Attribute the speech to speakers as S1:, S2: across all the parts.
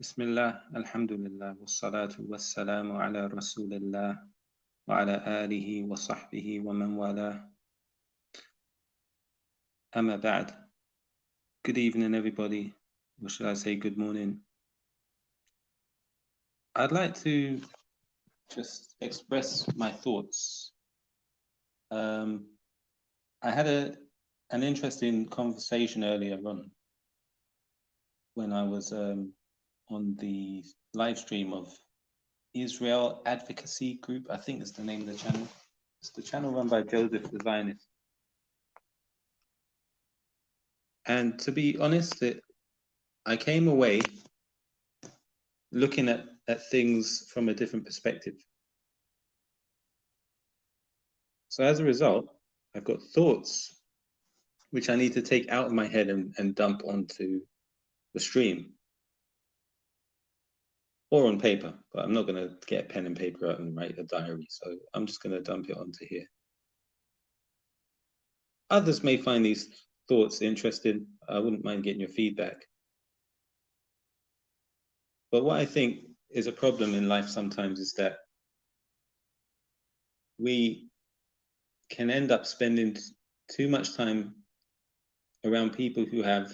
S1: بسم الله الحمد لله والصلاة والسلام على رسول الله وعلى آله وصحبه ومن والاه أما بعد. Good evening everybody, or should I say good morning. I'd like to just express my thoughts. I had an interesting conversation earlier on when I was on the live stream of Israel Advocacy Group. I think is the name of the channel. It's the channel run by Joseph the Zionist. And to be honest, I came away looking at things from a different perspective. So as a result, I've got thoughts which I need to take out of my head and dump onto the stream or on paper, but I'm not going to get a pen and paper out and write a diary. So I'm just going to dump it onto here. Others may find these thoughts interesting. I wouldn't mind getting your feedback. But what I think is a problem in life sometimes is that we can end up spending too much time around people who have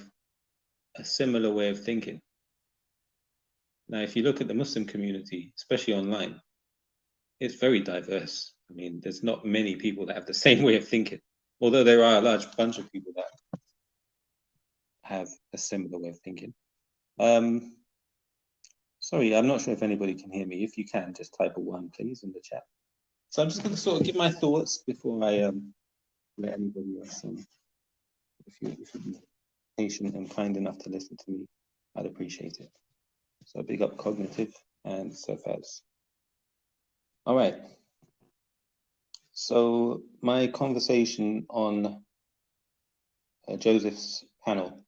S1: a similar way of thinking. Now, if you look at the Muslim community, especially online, it's very diverse. I mean, there's not many people that have the same way of thinking, although there are a large bunch of people that have a similar way of thinking. Sorry, I'm not sure if anybody can hear me. If you can, just type a 1, please, in the chat. So I'm just going to sort of give my thoughts before I let anybody else. If you be patient and kind enough to listen to me, I'd appreciate it. So big up Cognitive and Surface. All right. So my conversation on Joseph's panel,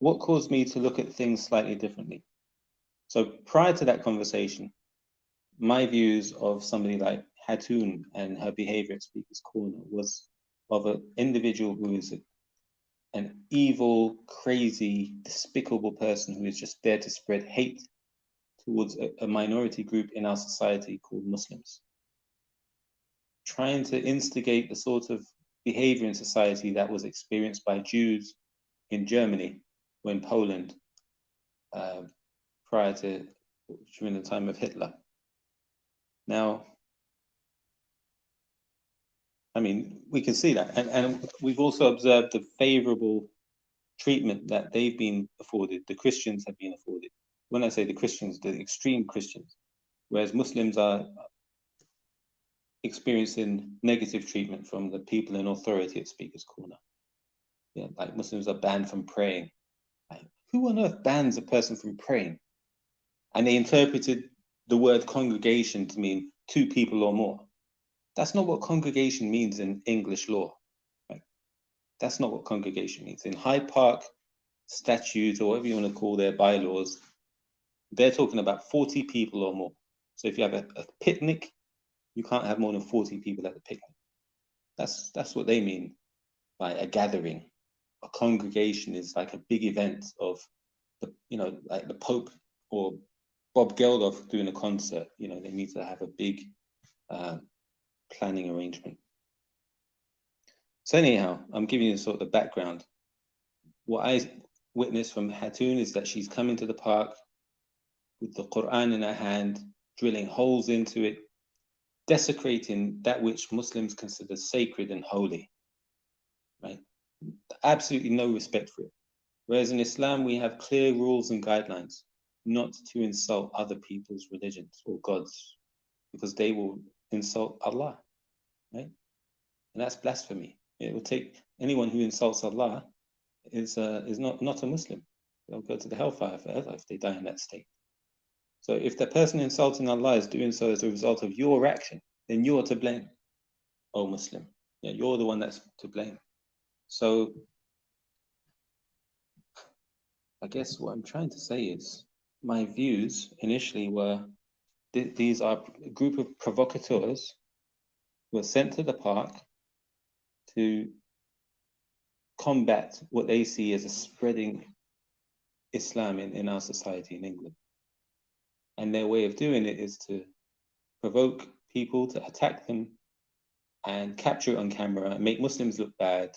S1: what caused me to look at things slightly differently? So prior to that conversation, my views of somebody like Hatune and her behavior at Speaker's Corner was of an individual who is an evil, crazy, despicable person who is just there to spread hate towards a minority group in our society called Muslims, trying to instigate the sort of behavior in society that was experienced by Jews in Germany when Poland, during the time of Hitler. Now, I mean, we can see that, and we've also observed the favorable treatment that they've been afforded, the Christians have been afforded. When I say the Christians, the extreme Christians, whereas Muslims are experiencing negative treatment from the people in authority at Speaker's Corner. Yeah, like Muslims are banned from praying. Like, who on earth bans a person from praying? And they interpreted the word congregation to mean 2 people or more. That's not what congregation means in English law. Right? That's not what congregation means. In Hyde Park statutes, or whatever you want to call their bylaws, they're talking about 40 people or more. So if you have a picnic, you can't have more than 40 people at the picnic. That's what they mean by a gathering. A congregation is like a big event of like the Pope or Bob Geldof doing a concert. They need to have a big planning arrangement. So anyhow, I'm giving you sort of the background. What I witnessed from Hatune is that she's coming to the park with the Quran in her hand, drilling holes into it, desecrating that which Muslims consider sacred and holy, right? Absolutely no respect for it. Whereas in Islam, we have clear rules and guidelines not to insult other people's religions or gods, because they will insult Allah, right? And that's blasphemy. It will take anyone who insults Allah is not a Muslim. They'll go to the hellfire forever if they die in that state. So if the person insulting Allah is doing so as a result of your action, then you're to blame, oh Muslim. Yeah, you're the one that's to blame. So I guess what I'm trying to say is my views initially were these are a group of provocateurs who are sent to the park to combat what they see as a spreading Islam in our society in England. And their way of doing it is to provoke people, to attack them, and capture it on camera, make Muslims look bad,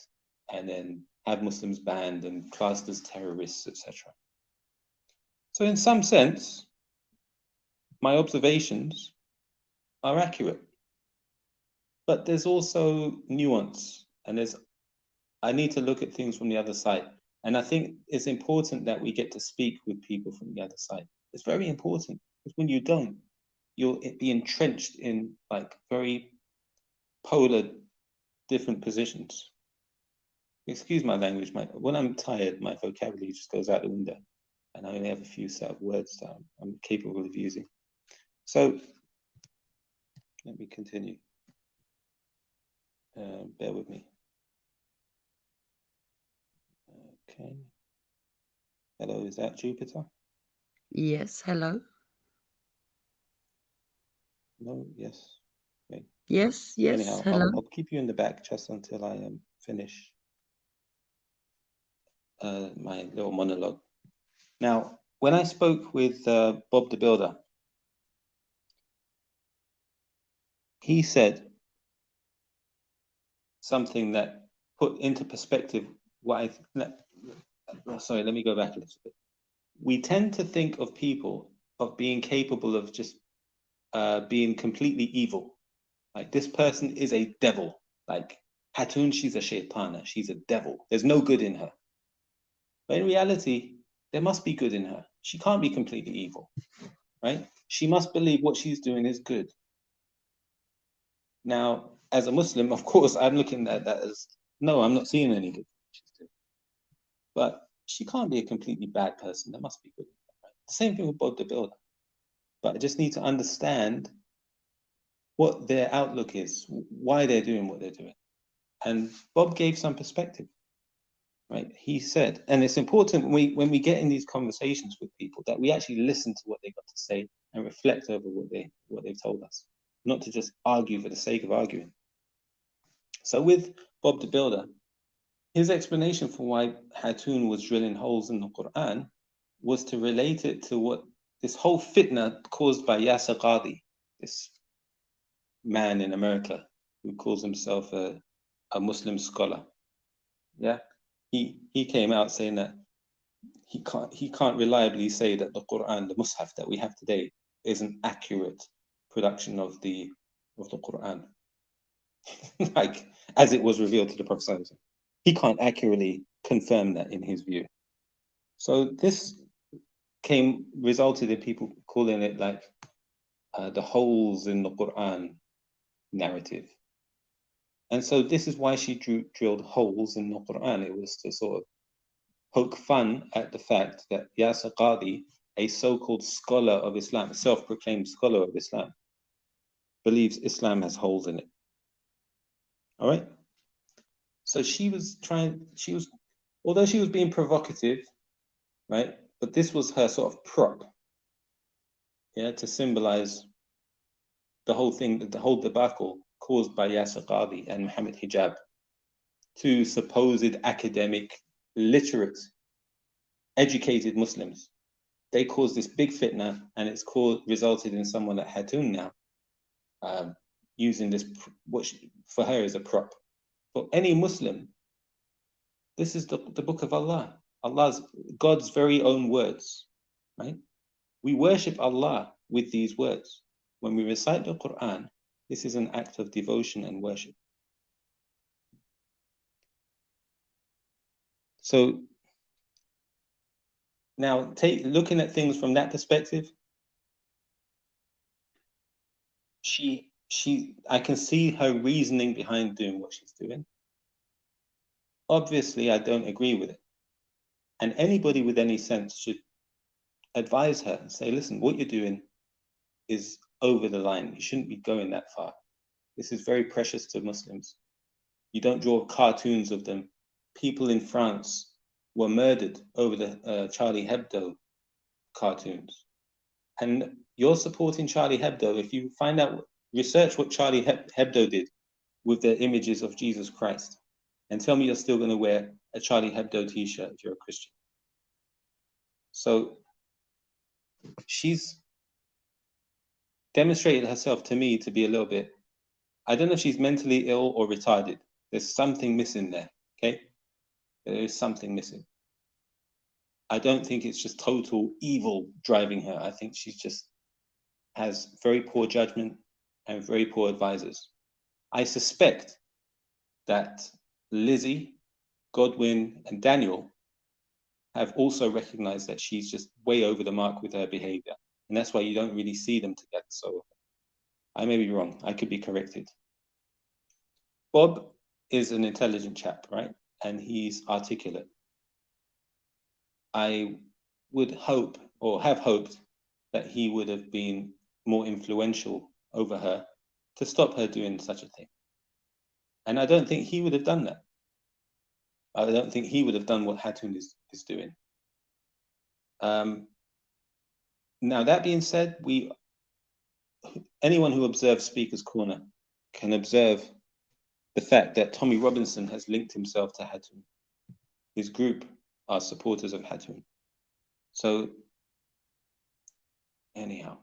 S1: and then have Muslims banned and classed as terrorists, etc. So in some sense, my observations are accurate. But there's also nuance, and I need to look at things from the other side. And I think it's important that we get to speak with people from the other side. It's very important, because when you don't, you'll be entrenched in like very polar different positions. Excuse my language, when I'm tired, my vocabulary just goes out the window, and I only have a few set of words that I'm capable of using. So let me continue. Bear with me. Okay. Hello, is that Jupiter?
S2: Yes, hello.
S1: No, yes. Okay.
S2: Yes, yes,
S1: Anyhow,
S2: hello.
S1: I'll keep you in the back just until I finish my little monologue. Now, when I spoke with Bob the Builder, he said something that put into perspective what sorry, let me go back a little bit. We tend to think of people of being capable of just being completely evil. Like, this person is a devil. Like Hatune, she's a shaitana. She's a devil. There's no good in her. But in reality, there must be good in her. She can't be completely evil, right? She must believe what she's doing is good. Now, as a Muslim, of course, I'm looking at that as, no, I'm not seeing any good she's doing. But she can't be a completely bad person. There must be good. Right? The same thing with Bob the Builder. But I just need to understand what their outlook is, why they're doing what they're doing. And Bob gave some perspective, right? He said, and it's important when we get in these conversations with people that we actually listen to what they've got to say and reflect over what they've told us, not to just argue for the sake of arguing. So with Bob the Builder, his explanation for why Hatun was drilling holes in the Quran was to relate it to what this whole fitna caused by Yasser Qadhi, this man in America who calls himself a Muslim scholar. Yeah, he came out saying that he can't reliably say that the Quran, the Mus'haf that we have today, is an accurate production of the Quran, like as it was revealed to the Prophet. He can't accurately confirm that in his view. So this resulted in people calling it like the holes in the Quran narrative. And so this is why she drilled holes in the Quran. It was to sort of poke fun at the fact that Yasir Qadhi, a so-called scholar of Islam, a self-proclaimed scholar of Islam, believes Islam has holes in it. All right? So although she was being provocative, right? But this was her sort of prop, yeah, to symbolize the whole thing, the whole debacle caused by Yasir Qadhi and Muhammad Hijab, two supposed academic, literate, educated Muslims. They caused this big fitna, and it's resulted in someone like Hatun now using this, for her is a prop. For any Muslim, this is the book of Allah, God's very own words, right? We worship Allah with these words. When we recite the Quran, this is an act of devotion and worship. So now, looking at things from that perspective, I can see her reasoning behind doing what she's doing. Obviously, I don't agree with it. And anybody with any sense should advise her and say, listen, what you're doing is over the line. You shouldn't be going that far. This is very precious to Muslims. You don't draw cartoons of them. People in France were murdered over the Charlie Hebdo cartoons. And you're supporting Charlie Hebdo. If you find out, research what Charlie Hebdo did with the images of Jesus Christ, and tell me you're still going to wear a Charlie Hebdo t-shirt if you're a Christian. So she's demonstrated herself to me to be a little bit, I don't know if she's mentally ill or retarded. There's something missing there, okay? There is something missing. I don't think it's just total evil driving her. I think she just has very poor judgment and very poor advisors. I suspect that Lizzie, Godwin, and Daniel have also recognized that she's just way over the mark with her behavior. And that's why you don't really see them together. So I may be wrong. I could be corrected. Bob is an intelligent chap, right? And he's articulate. I would hope, or have hoped, that he would have been more influential over her to stop her doing such a thing. And I don't think he would have done that. I don't think he would have done what Hatune is doing. Now, that being said, anyone who observes Speaker's Corner can observe the fact that Tommy Robinson has linked himself to Hatune. His group are supporters of Hatune. So, anyhow,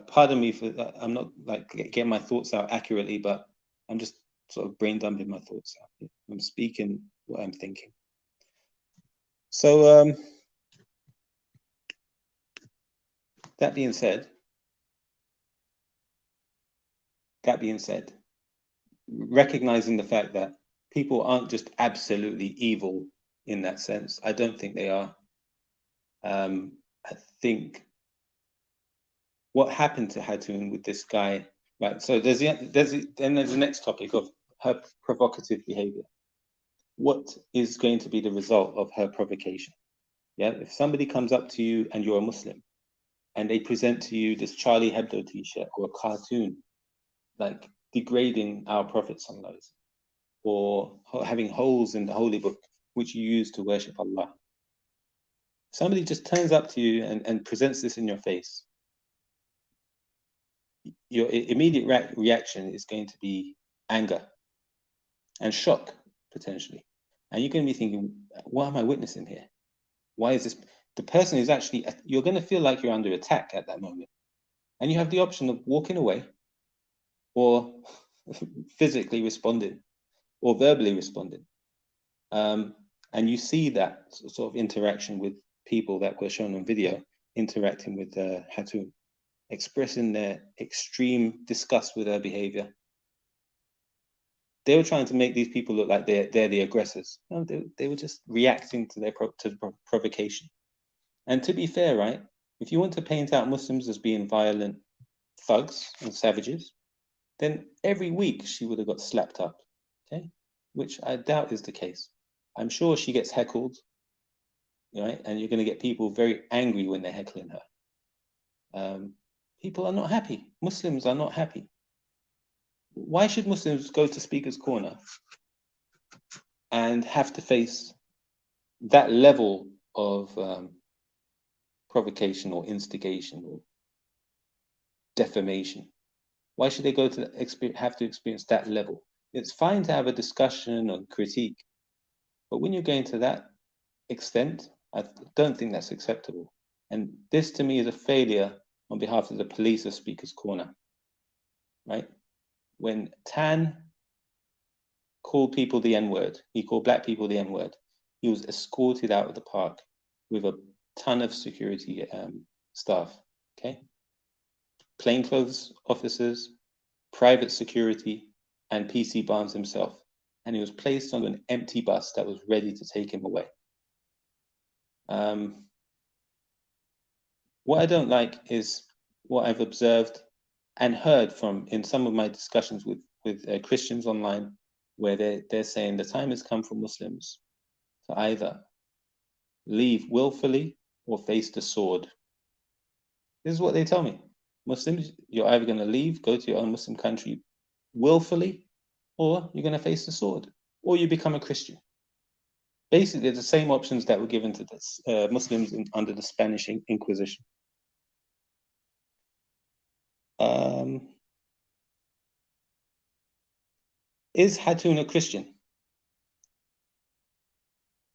S1: pardon me for I'm not like getting my thoughts out accurately, but I'm just sort of brain dumping my thoughts out. I'm speaking what I'm thinking. So that being said, recognizing the fact that people aren't just absolutely evil in that sense, I don't think they are. I think what happened to Hatune with this guy, right? So there's the next topic of her provocative behavior. What is going to be the result of her provocation? Yeah, if somebody comes up to you and you're a Muslim, and they present to you this Charlie Hebdo T-shirt or a cartoon, like degrading our Prophet sallallahu, or having holes in the holy book which you use to worship Allah. Somebody just turns up to you and presents this in your face. Your immediate reaction is going to be anger and shock, potentially. And you're going to be thinking, what am I witnessing here? Why is this? The person is actually, you're going to feel like you're under attack at that moment. And you have the option of walking away or physically responding or verbally responding. And you see that sort of interaction with people that were shown on video interacting with Hatune, expressing their extreme disgust with her behavior. They were trying to make these people look like they're the aggressors. No, they were just reacting to their provocation. And to be fair, right, if you want to paint out Muslims as being violent thugs and savages, then every week she would have got slapped up, okay? Which I doubt is the case. I'm sure she gets heckled, right? And you're going to get people very angry when they're heckling her. People are not happy. Muslims are not happy. Why should Muslims go to Speaker's Corner and have to face that level of provocation or instigation or defamation? Why should they go to have to experience that level? It's fine to have a discussion or critique, but when you're going to that extent, I don't think that's acceptable. And this to me is a failure on behalf of the police of Speaker's Corner, right? When Tan called people the N-word, he called black people the N-word, he was escorted out of the park with a ton of security staff, okay? Plainclothes officers, private security, and PC Barnes himself. And he was placed on an empty bus that was ready to take him away. What I don't like is what I've observed and heard from in some of my discussions with Christians online, where they're saying the time has come for Muslims to either leave willfully or face the sword. This is what they tell me. Muslims, you're either going to leave, go to your own Muslim country willfully, or you're going to face the sword, or you become a Christian. Basically, the same options that were given to Muslims under the Spanish Inquisition. Is Hatune a Christian?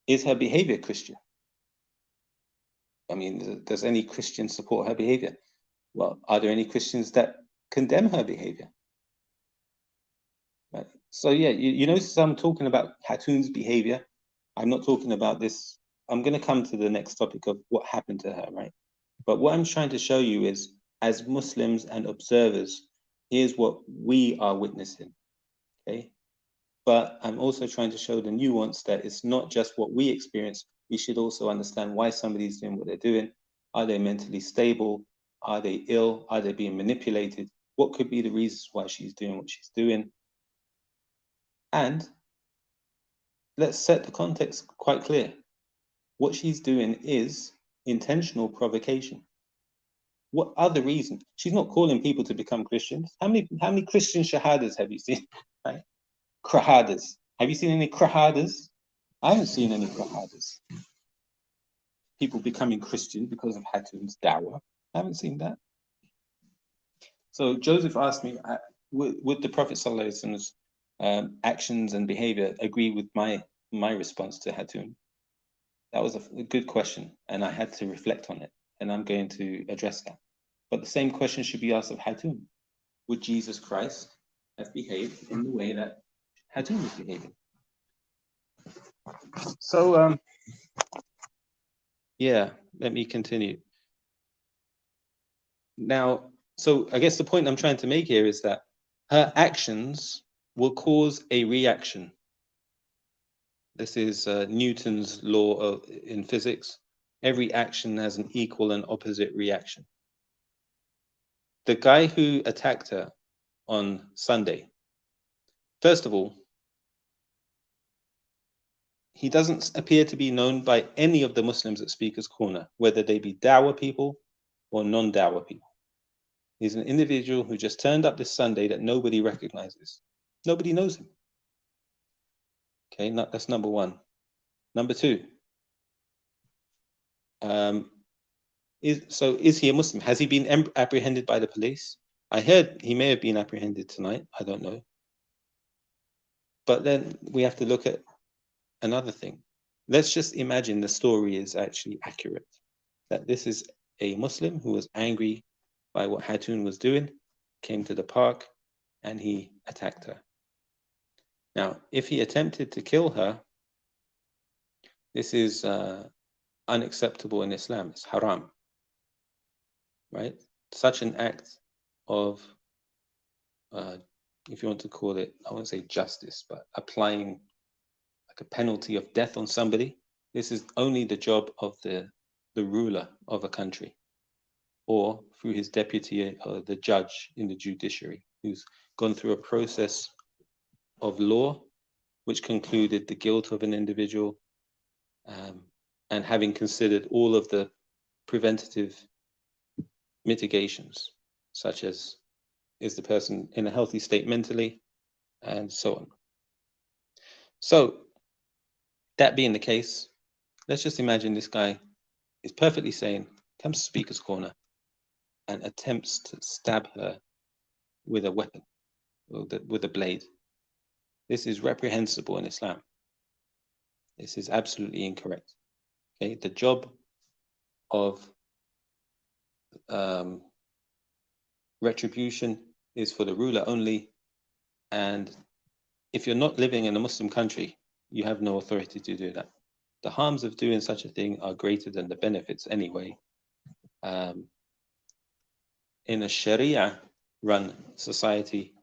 S1: Is her behavior Christian? I mean, does any Christian support her behavior? Well, are there any Christians that condemn her behavior? Right. So yeah, you notice I'm talking about Hatune's behavior. I'm not talking about this. I'm going to come to the next topic of what happened to her, right? But what I'm trying to show you is, as Muslims and observers, here's what we are witnessing, okay? But I'm also trying to show the nuance that it's not just what we experience. We should also understand why somebody's doing what they're doing. Are they mentally stable? Are they ill? Are they being manipulated? What could be the reasons why she's doing what she's doing? And let's set the context quite clear. What she's doing is intentional provocation. What other reason? She's not calling people to become Christians. How many Christian shahadas have you seen? Right? Krahadas. Have you seen any krahadas? I haven't seen any krahadas. People becoming Christian because of Hatune's dawah. I haven't seen that. So Joseph asked me, would the Prophet ﷺ's actions and behavior agree with my response to Hatune? That was a good question, and I had to reflect on it, and I'm going to address that. But the same question should be asked of Hatune. Would Jesus Christ have behaved in the way that Hatune was behaving? So, yeah, let me continue. Now, so I guess the point I'm trying to make here is that her actions will cause a reaction. This is Newton's law in physics. Every action has an equal and opposite reaction. The guy who attacked her on Sunday, first of all, he doesn't appear to be known by any of the Muslims at Speaker's Corner, whether they be Dawah people or non-Dawah people. He's an individual who just turned up this Sunday that nobody recognizes. Nobody knows him. Okay, that's number one. Number two, is he a Muslim? Has he been apprehended by the police? I heard he may have been apprehended tonight. I don't know. But then we have to look at another thing. Let's just imagine the story is actually accurate, that this is a Muslim who was angry by what Hatune was doing, came to the park, and he attacked her. Now, if he attempted to kill her, this is unacceptable in Islam. It's haram, right? Such an act of, if you want to call it, I won't say justice, but applying like a penalty of death on somebody. This is only the job of the ruler of a country, or through his deputy or the judge in the judiciary, who's gone through a process of law which concluded the guilt of an individual, and having considered all of the preventative mitigations, such as is the person in a healthy state mentally, and so on. So that being the case, let's just imagine this guy is perfectly sane, comes to Speaker's Corner and attempts to stab her with a weapon, with a blade. This is reprehensible in Islam. This is absolutely incorrect. Okay, the job of retribution is for the ruler only, and if you're not living in a Muslim country, you have no authority to do that. The harms of doing such a thing are greater than the benefits anyway. In a Sharia-run society,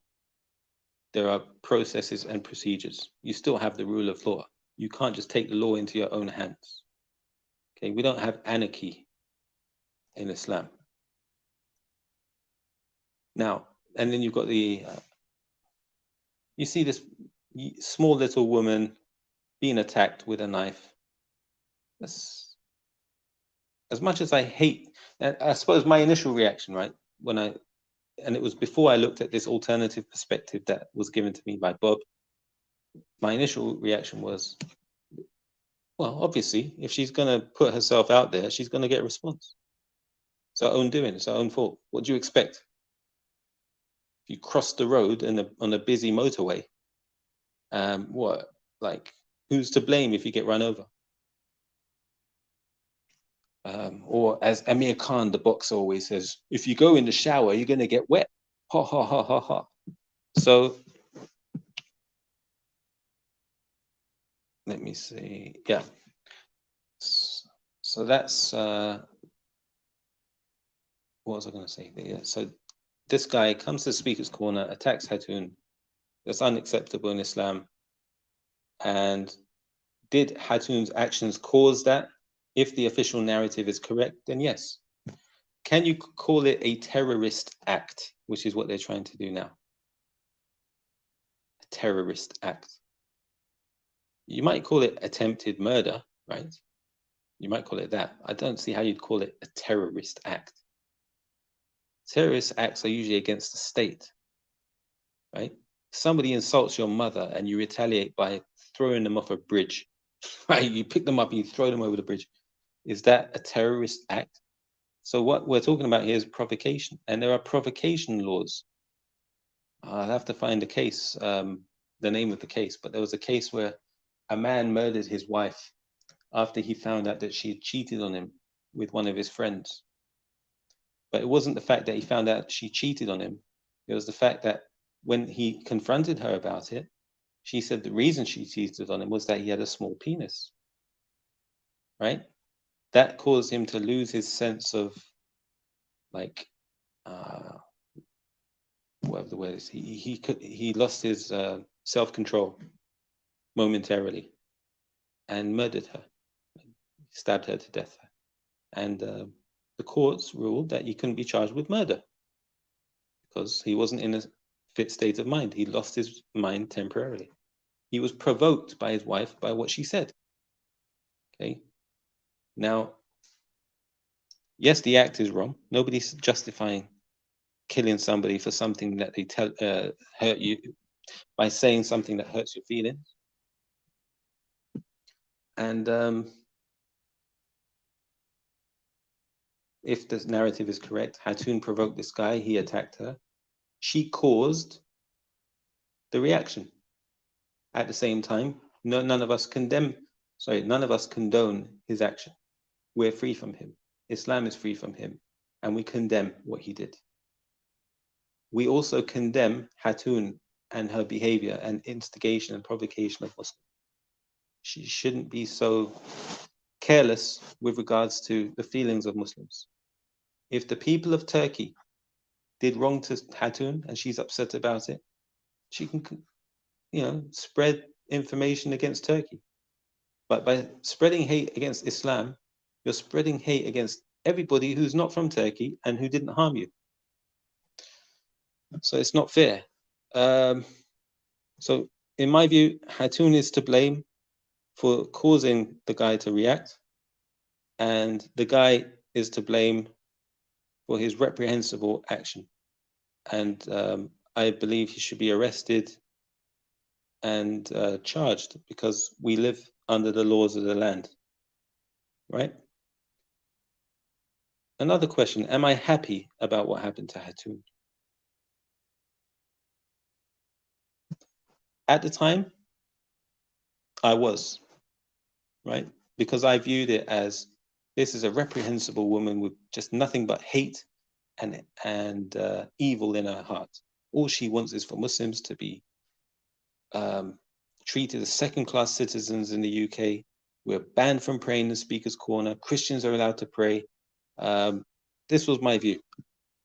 S1: there are processes and procedures. You still have the rule of law. You can't just take the law into your own hands. Okay, we don't have anarchy in Islam. Now, and then you've got the, you see this small little woman being attacked with a knife. That's, as much as I hate, I suppose my initial reaction, right, and it was before I looked at this alternative perspective that was given to me by Bob, my initial reaction was, well, obviously, if she's going to put herself out there, she's going to get a response. It's her own doing, it's her own fault. What do you expect? If you cross the road on a busy motorway, who's to blame if you get run over? Or as Amir Khan, the boxer, always says, if you go in the shower, you're going to get wet. Ha ha ha ha ha. So let me see. Yeah. So that's what was I going to say? Yeah. So this guy comes to the speaker's corner, attacks Hatun. That's unacceptable in Islam. And did Hatun's actions cause that? If the official narrative is correct, then yes. Can you call it a terrorist act, which is what they're trying to do now? A terrorist act. You might call it attempted murder, right? You might call it that. I don't see how you'd call it a terrorist act. Terrorist acts are usually against the state, right? Somebody insults your mother and you retaliate by throwing them off a bridge, right? You pick them up and you throw them over the bridge. Is that a terrorist act? So what we're talking about here is provocation, and there are provocation laws. I'll have to find the case, the name of the case, but there was a case where a man murdered his wife after he found out that she had cheated on him with one of his friends. But it wasn't the fact that he found out she cheated on him. It was the fact that when he confronted her about it, she said the reason she cheated on him was that he had a small penis, right? That caused him to lose his sense of, like, whatever the word is. He lost his self-control momentarily and murdered her, stabbed her to death. And the courts ruled that he couldn't be charged with murder because he wasn't in a fit state of mind. He lost his mind temporarily. He was provoked by his wife by what she said. Okay. Now, yes, the act is wrong. Nobody's justifying killing somebody for something that they hurt you, by saying something that hurts your feelings. And if the narrative is correct, Hatun provoked this guy, he attacked her. She caused the reaction. At the same time, none of us condone his action. We're free from him. Islam is free from him, and we condemn what he did. We also condemn Hatun and her behavior and instigation and provocation of Muslims. She shouldn't be so careless with regards to the feelings of Muslims. If the people of Turkey did wrong to Hatun and she's upset about it, she can, spread information against Turkey. But by spreading hate against Islam, you're spreading hate against everybody who's not from Turkey and who didn't harm you. So it's not fair. So in my view, Hatun is to blame for causing the guy to react, and the guy is to blame for his reprehensible action. And I believe he should be arrested and charged because we live under the laws of the land, right? Another question, am I happy about what happened to Hatun? At the time, I was, right? Because I viewed it as, this is a reprehensible woman with just nothing but hate and evil in her heart. All she wants is for Muslims to be treated as second-class citizens in the UK. We're banned from praying in the speaker's corner. Christians are allowed to pray. This was my view.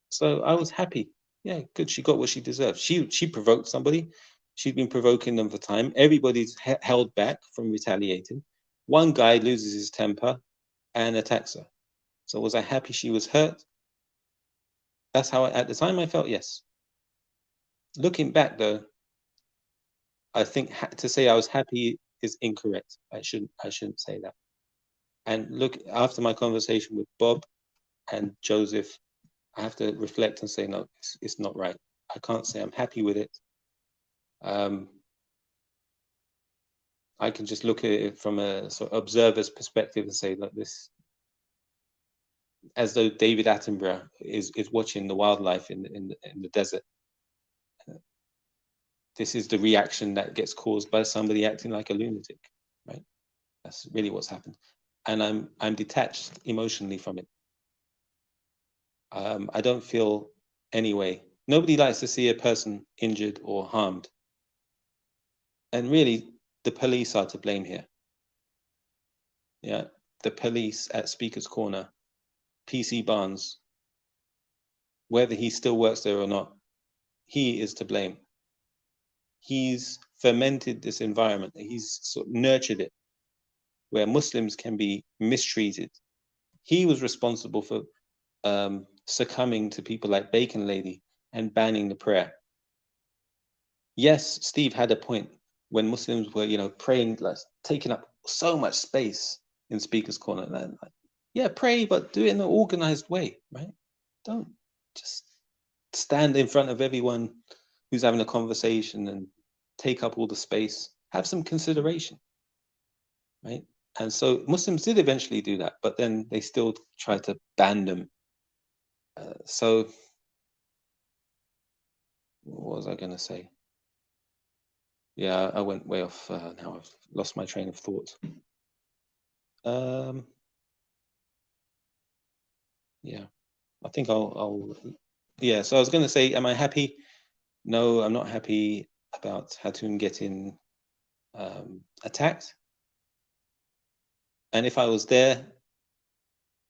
S1: So I was happy. Yeah, good. She got what she deserved. She provoked somebody. She'd been provoking them for time. Everybody's held back from retaliating. One guy loses his temper and attacks her. So was I happy she was hurt? That's how at the time I felt, yes. Looking back though, I think to say I was happy is incorrect. I shouldn't say that. And look, after my conversation with Bob and Joseph, I have to reflect and say, no, it's not right. I can't say I'm happy with it. I can just look at it from a sort of observer's perspective and say, look, this, as though David Attenborough is watching the wildlife in the desert. This is the reaction that gets caused by somebody acting like a lunatic, right? That's really what's happened. and I'm detached emotionally from it. I don't feel any way. Nobody likes to see a person injured or harmed. And really, the police are to blame here. Yeah, the police at Speaker's Corner, PC Barnes, whether he still works there or not, he is to blame. He's fermented this environment. He's sort of nurtured it, where Muslims can be mistreated. He was responsible for succumbing to people like Bacon Lady and banning the prayer. Yes, Steve had a point when Muslims were, praying, like, taking up so much space in Speaker's Corner. And like, yeah, pray, but do it in an organized way, right? Don't just stand in front of everyone who's having a conversation and take up all the space. Have some consideration, right? And so Muslims did eventually do that, but then they still try to ban them. So what was I going to say? Yeah, I went way off. Now I've lost my train of thought. Yeah, I think yeah, so I was going to say, am I happy? No, I'm not happy about Hatune getting attacked. And if I was there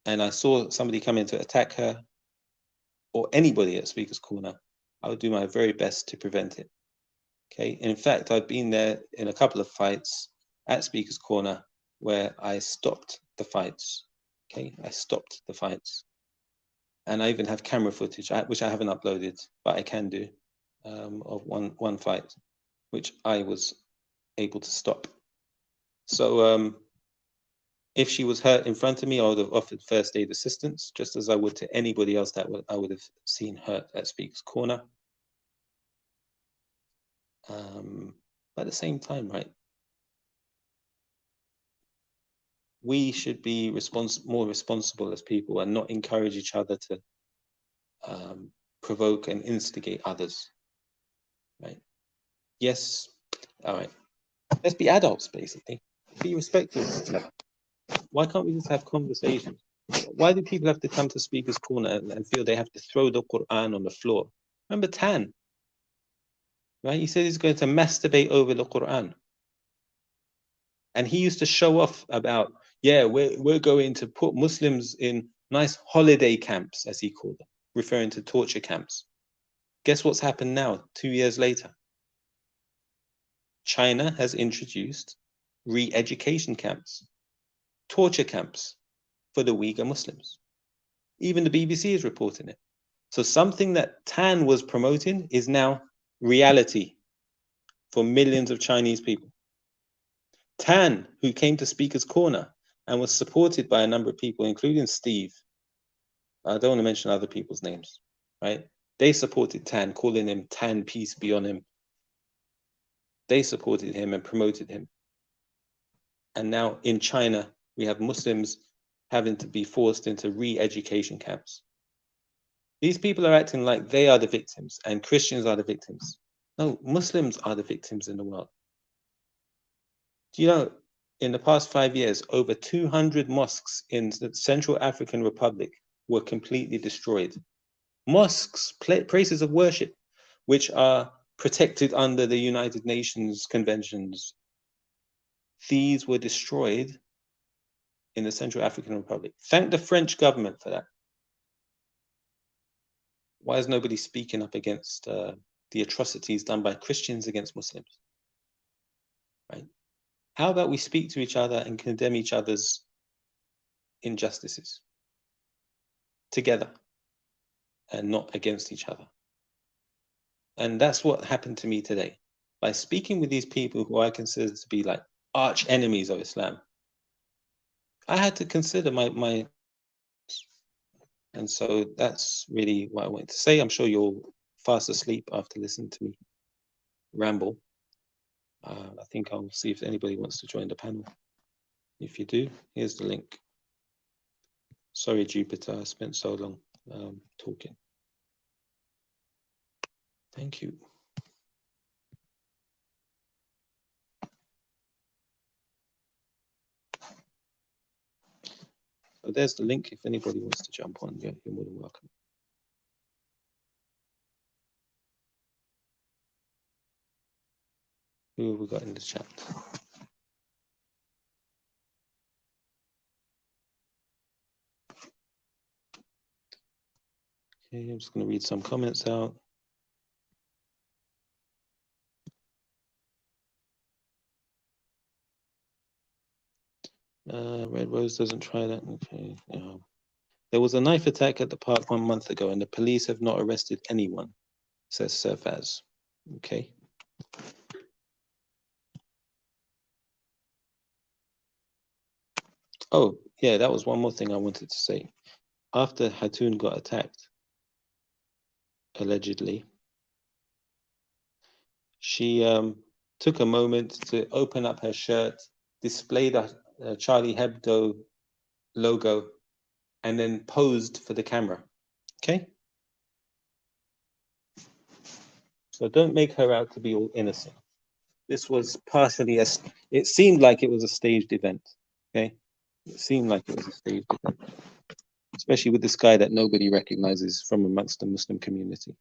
S1: and I saw somebody come in to attack her or anybody at Speaker's Corner, I would do my very best to prevent it. Okay. In fact, I've been there in a couple of fights at Speaker's Corner where I stopped the fights. Okay. I stopped the fights. And I even have camera footage, which I haven't uploaded, but I can do, of one fight, which I was able to stop. So if she was hurt in front of me, I would have offered first aid assistance, just as I would to anybody else that I would have seen hurt at Speaker's Corner. But at the same time, right, we should be more responsible as people and not encourage each other to provoke and instigate others, right? Yes, all right. Let's be adults, basically. Be respectful of each other. Why can't we just have conversations? Why do people have to come to Speaker's Corner and feel they have to throw the Quran on the floor? Remember Tan, right? He said he's going to masturbate over the Quran. And he used to show off about, yeah, we're going to put Muslims in nice holiday camps, as he called them, referring to torture camps. Guess what's happened now, 2 years later? China has introduced re-education camps, torture camps for the Uyghur Muslims. Even the BBC is reporting it. So something that Tan was promoting is now reality for millions of Chinese people. Tan, who came to Speaker's Corner and was supported by a number of people, including Steve. I don't want to mention other people's names, right? They supported Tan, calling him Tan, peace be on him. They supported him and promoted him. And now in China, we have Muslims having to be forced into re-education camps. These people are acting like they are the victims and Christians are the victims. No, Muslims are the victims in the world. Do you know, in the past 5 years, over 200 mosques in the Central African Republic were completely destroyed. Mosques, places of worship, which are protected under the United Nations conventions, these were destroyed in the Central African Republic. Thank the French government for that. Why is nobody speaking up against the atrocities done by Christians against Muslims? Right? How about we speak to each other and condemn each other's injustices together and not against each other? And that's what happened to me today. By speaking with these people who I consider to be like arch enemies of Islam, I had to consider my and so that's really what I wanted to say. I'm sure you're fast asleep after listening to me ramble. I think I'll see if anybody wants to join the panel. If you do, here's the link. Sorry, Jupiter, I spent so long talking. Thank you. But there's the link if anybody wants to jump on. Yeah, you're more than welcome. Who have we got in the chat? Okay, I'm just going to read some comments out. Red Rose doesn't try that. Okay. There was a knife attack at the park 1 month ago, and the police have not arrested anyone, says Surfaz. Okay. Oh, yeah, that was one more thing I wanted to say. After Hatune got attacked, allegedly, she took a moment to open up her shirt, display the Charlie Hebdo logo, and then posed for the camera. Okay? So don't make her out to be all innocent. This was partially it seemed like it was a staged event. Okay? It seemed like it was a staged event, especially with this guy that nobody recognizes from amongst the Muslim community.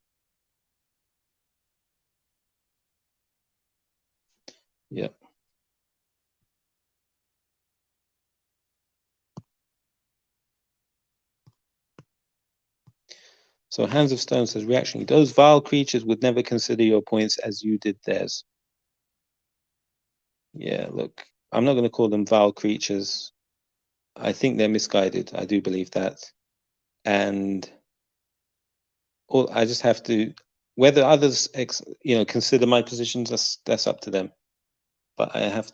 S1: Yeah. So Hands of Stone says, reaction, those vile creatures would never consider your points as you did theirs. Yeah, look, I'm not going to call them vile creatures. I think they're misguided. I do believe that. And I just have to, whether others, consider my positions, that's up to them. But I have,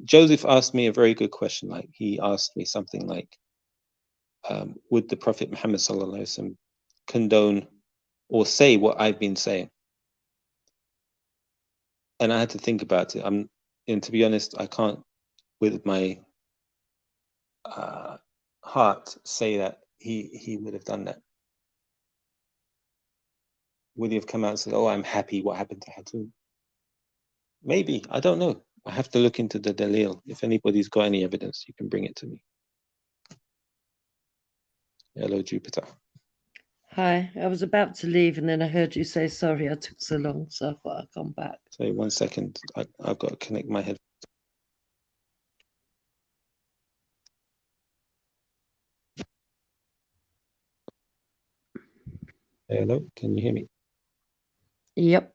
S1: Joseph asked me a very good question. Like, he asked me something like, would the Prophet Muhammad sallallahu alaihi wasallam condone or say what I've been saying? And I had to think about it. And to be honest, I can't, with my heart, say that he would have done that. Would he have come out and said, "Oh, I'm happy what happened to Hatun"? Maybe, I don't know. I have to look into the dalil. If anybody's got any evidence, you can bring it to me. Hello, Jupiter.
S2: Hi, I was about to leave and then I heard you say sorry I took so long, so I thought I'd come back.
S1: Sorry, 1 second. I've got to connect my head. Hello, can you hear me?
S2: Yep.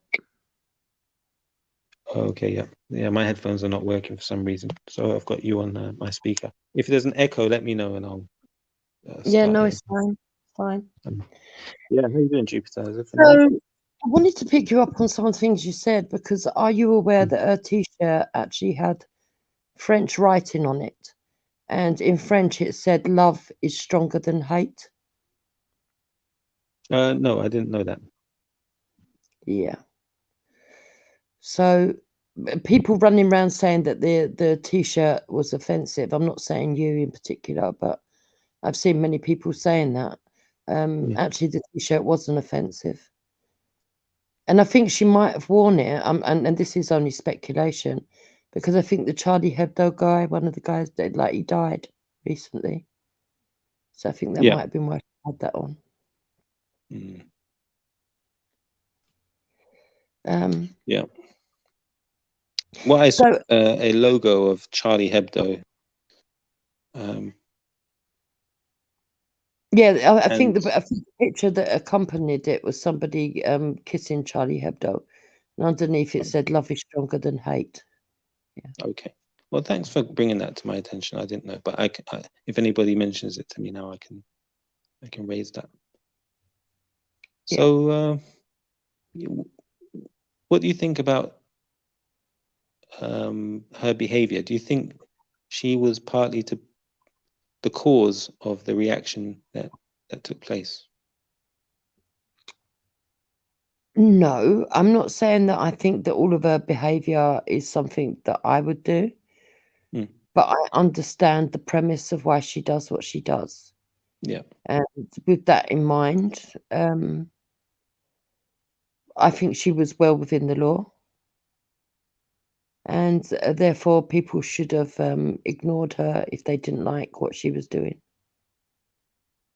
S1: Okay, yeah. My headphones are not working for some reason, so I've got you on my speaker. If there's an echo, let me know and I'll
S2: Yeah,
S1: start
S2: no,
S1: again.
S2: it's fine. Fine.
S1: Yeah, how you doing, Jupiter? Is everything
S2: So,
S1: right?
S2: I wanted to pick you up on some things you said, because are you aware that her t-shirt actually had French writing on it? And in French it said, "Love is stronger than hate."
S1: No, I didn't know that.
S2: Yeah. So people running around saying that the t-shirt was offensive. I'm not saying you in particular, but I've seen many people saying that. Actually, the t-shirt wasn't offensive. And I think she might have worn it, and this is only speculation, because I think the Charlie Hebdo guy, one of the guys, he died recently. So I think that might have been why she had that on.
S1: Yeah. Well, I saw a logo of Charlie Hebdo.
S2: Yeah, I think the picture that accompanied it was somebody kissing Charlie Hebdo, and underneath it said, "Love is stronger than hate." Yeah.
S1: Okay. Well, thanks for bringing that to my attention. I didn't know, but I if anybody mentions it to me now, I can raise that.
S2: Yeah.
S1: So, what do you think about her behavior? Do you think she was partly to the cause of the reaction that took place?
S2: No, I'm not saying that I think that all of her behavior is something that I would do, but I understand the premise of why she does what she does.
S1: Yeah.
S2: And with that in mind, I think she was well within the law. And therefore, people should have ignored her if they didn't like what she was doing.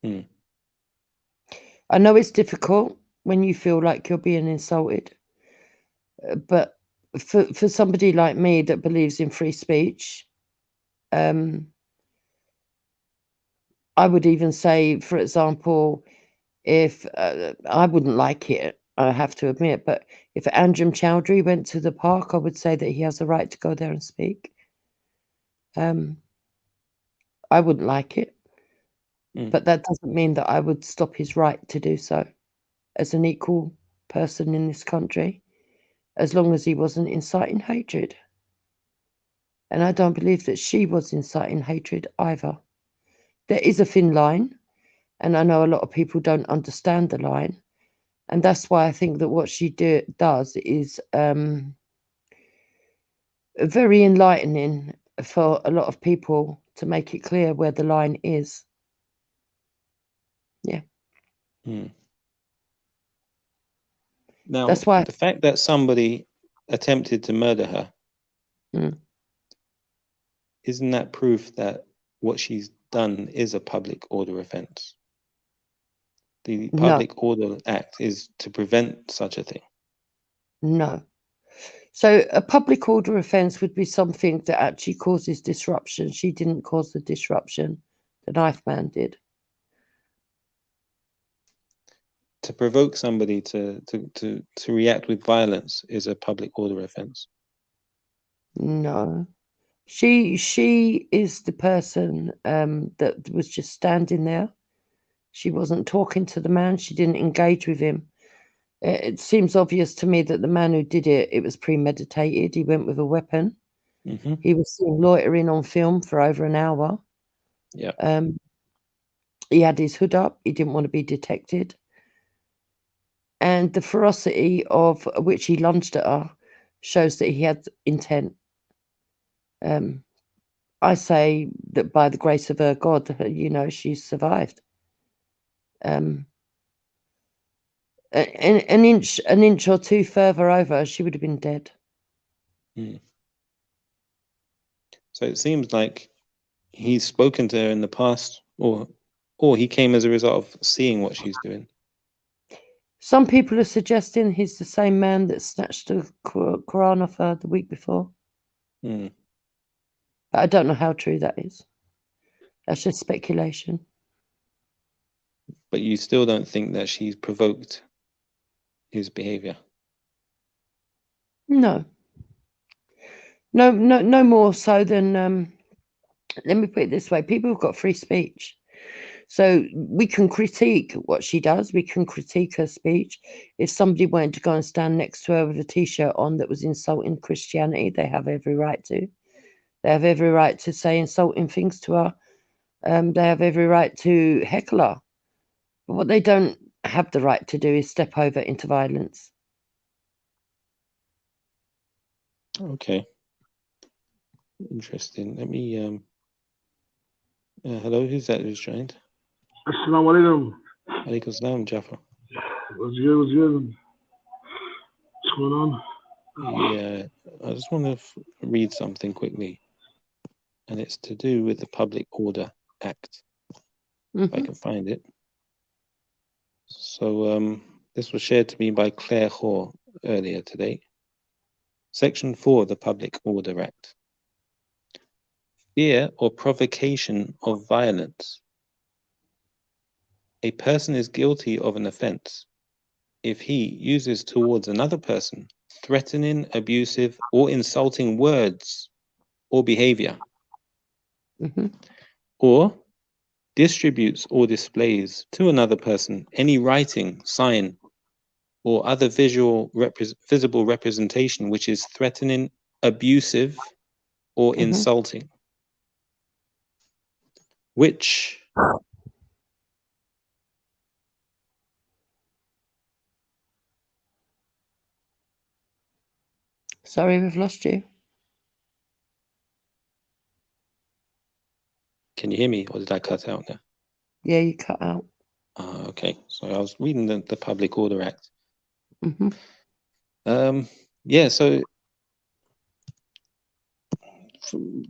S2: I know it's difficult when you feel like you're being insulted, but for somebody like me that believes in free speech, I would even say, for example, if I wouldn't like it, I have to admit, but if Anjem Chowdhury went to the park, I would say that he has a right to go there and speak. I wouldn't like it, but that doesn't mean that I would stop his right to do so as an equal person in this country, as long as he wasn't inciting hatred. And I don't believe that she was inciting hatred either. There is a thin line, and I know a lot of people don't understand the line. And that's why I think that what she does is very enlightening for a lot of people to make it clear where the line is. Yeah.
S1: Now,
S2: that's why
S1: the fact that somebody attempted to murder her, isn't that proof that what she's done is a public order offense? The Public Order Act is to prevent such a thing.
S2: No. So a public order offence would be something that actually causes disruption. She didn't cause the disruption. The knife man did.
S1: To provoke somebody to react with violence is a public order offence.
S2: No. She is the person that was just standing there. She wasn't talking to the man. She didn't engage with him. It seems obvious to me that the man who did it, it was premeditated. He went with a weapon. He was seen loitering on film for over an hour.
S1: Yeah.
S2: He had his hood up. He didn't want to be detected. And the ferocity of which he lunged at her shows that he had intent. I say that by the grace of her God, she survived. An inch or two further over, she would have been dead.
S1: So it seems like he's spoken to her in the past, or he came as a result of seeing what she's doing.
S2: Some people are suggesting he's the same man that snatched the Quran off her the week before. But I don't know how true that is. That's just speculation.
S1: But you still don't think that she's provoked his behavior?
S2: No. No more so than, let me put it this way, people have got free speech. So we can critique what she does. We can critique her speech. If somebody wanted to go and stand next to her with a T-shirt on that was insulting Christianity, they have every right to. They have every right to say insulting things to her. They have every right to heckle her. But what they don't have the right to do is step over into violence.
S1: Okay. Interesting. Let me hello, who's that who's joined?
S3: Assalamu alaikum.
S1: Alaikum salam, Jaffa.
S3: What's good? What's going on?
S1: Yeah, I just want to read something quickly, and it's to do with the Public Order Act. If I can find it. So this was shared to me by Claire Hoare earlier today. Section 4 of the Public Order Act. Fear or provocation of violence. A person is guilty of an offense if he uses towards another person threatening, abusive, or insulting words or behavior, or distributes or displays to another person any writing, sign, or other visible representation which is threatening, abusive, or insulting, which
S2: Sorry, we've lost you.
S1: Can you hear me, or did I cut out there?
S2: Yeah, you cut out.
S1: Okay, so I was reading the Public Order Act. Yeah, so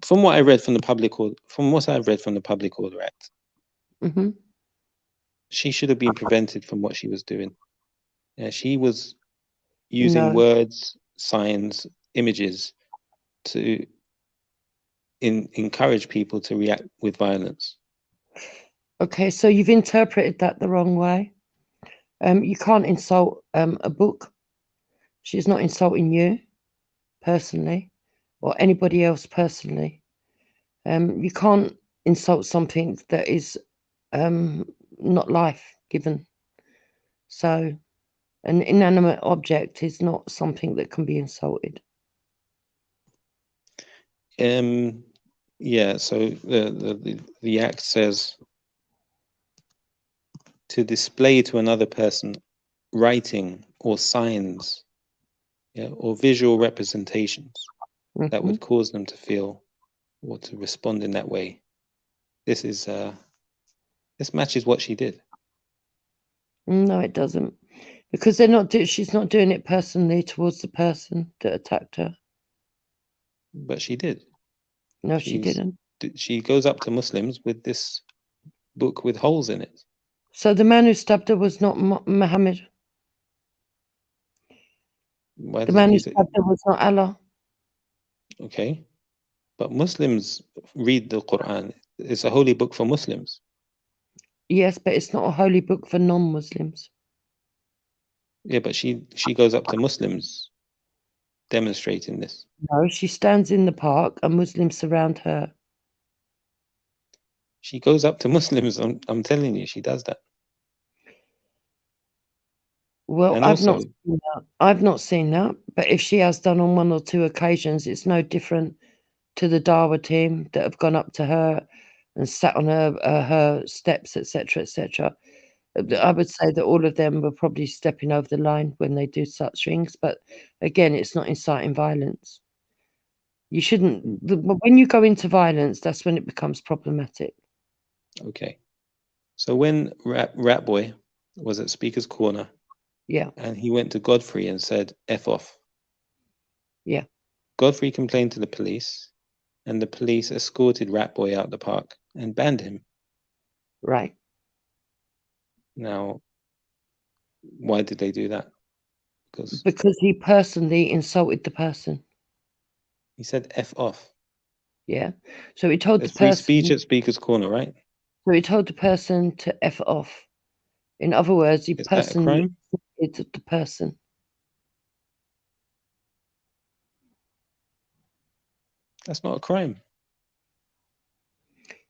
S1: from what I read from the Public Order, Act, she should have been prevented from what she was doing. Yeah, she was using
S2: No.
S1: words, signs, images to encourage people to react with violence.
S2: Okay, so you've interpreted that the wrong way. You can't insult a book. She's not insulting you personally or anybody else personally. You can't insult something that is not life given. So an inanimate object is not something that can be insulted.
S1: Yeah, so the act says to display to another person writing or signs, yeah, or visual representations that would cause them to feel or to respond in that way. This is this matches what she did.
S2: No, it doesn't, because they're not. She's not doing it personally towards the person that attacked her.
S1: But she did.
S2: No, she didn't.
S1: She goes up to Muslims with this book with holes in it.
S2: So the man who stabbed her was not Muhammad. The man who stabbed her was not Allah.
S1: Okay, but Muslims read the Quran. It's a holy book for Muslims.
S2: Yes, but it's not a holy book for non-Muslims.
S1: Yeah, but she goes up to Muslims demonstrating this.
S2: No, she stands in the park and Muslims surround her.
S1: She goes up to Muslims. I'm telling you, she does that.
S2: Well,
S1: And
S2: I've
S1: also,
S2: not seen that. I've not seen that. But if she has done on one or two occasions, it's no different to the Dawa team that have gone up to her and sat on her steps, etc., etc. I would say that all of them were probably stepping over the line when they do such things. But again, it's not inciting violence. You shouldn't. When you go into violence, that's when it becomes problematic.
S1: Okay. So when Rat Boy was at Speaker's Corner,
S2: yeah,
S1: and he went to Godfrey and said, F off.
S2: Yeah.
S1: Godfrey complained to the police, and the police escorted Rat Boy out the park and banned him.
S2: Right.
S1: Now, why did they do that?
S2: Because he personally insulted the person.
S1: He said F off.
S2: Yeah. So he told
S1: There's
S2: the person.
S1: free speech at Speaker's Corner, right?
S2: So he told the person to F off. In other words, he personally insulted the person.
S1: That's not a crime.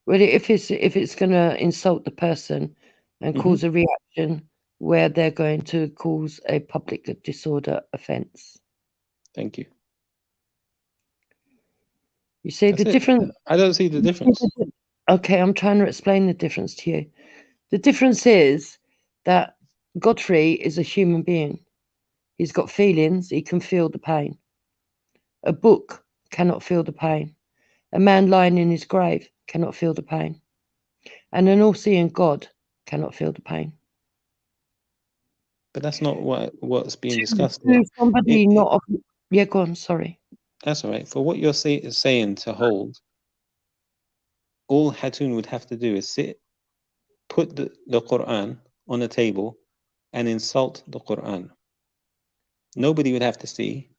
S2: Well, if it's going to insult the person and cause a reaction where they're going to cause a public disorder offence.
S1: Thank you.
S2: You see the difference?
S1: I don't see the difference.
S2: Okay, I'm trying to explain the difference to you. The difference is that Godfrey is a human being. He's got feelings. He can feel the pain. A book cannot feel the pain. A man lying in his grave cannot feel the pain. And an all-seeing God cannot feel the pain.
S1: But that's not what's being discussed.
S2: Somebody not. Yeah, go on. Sorry.
S1: That's all right. For what you're saying to hold, all Hatune would have to do is sit, put the Quran on a table, and insult the Quran. Nobody would have to see.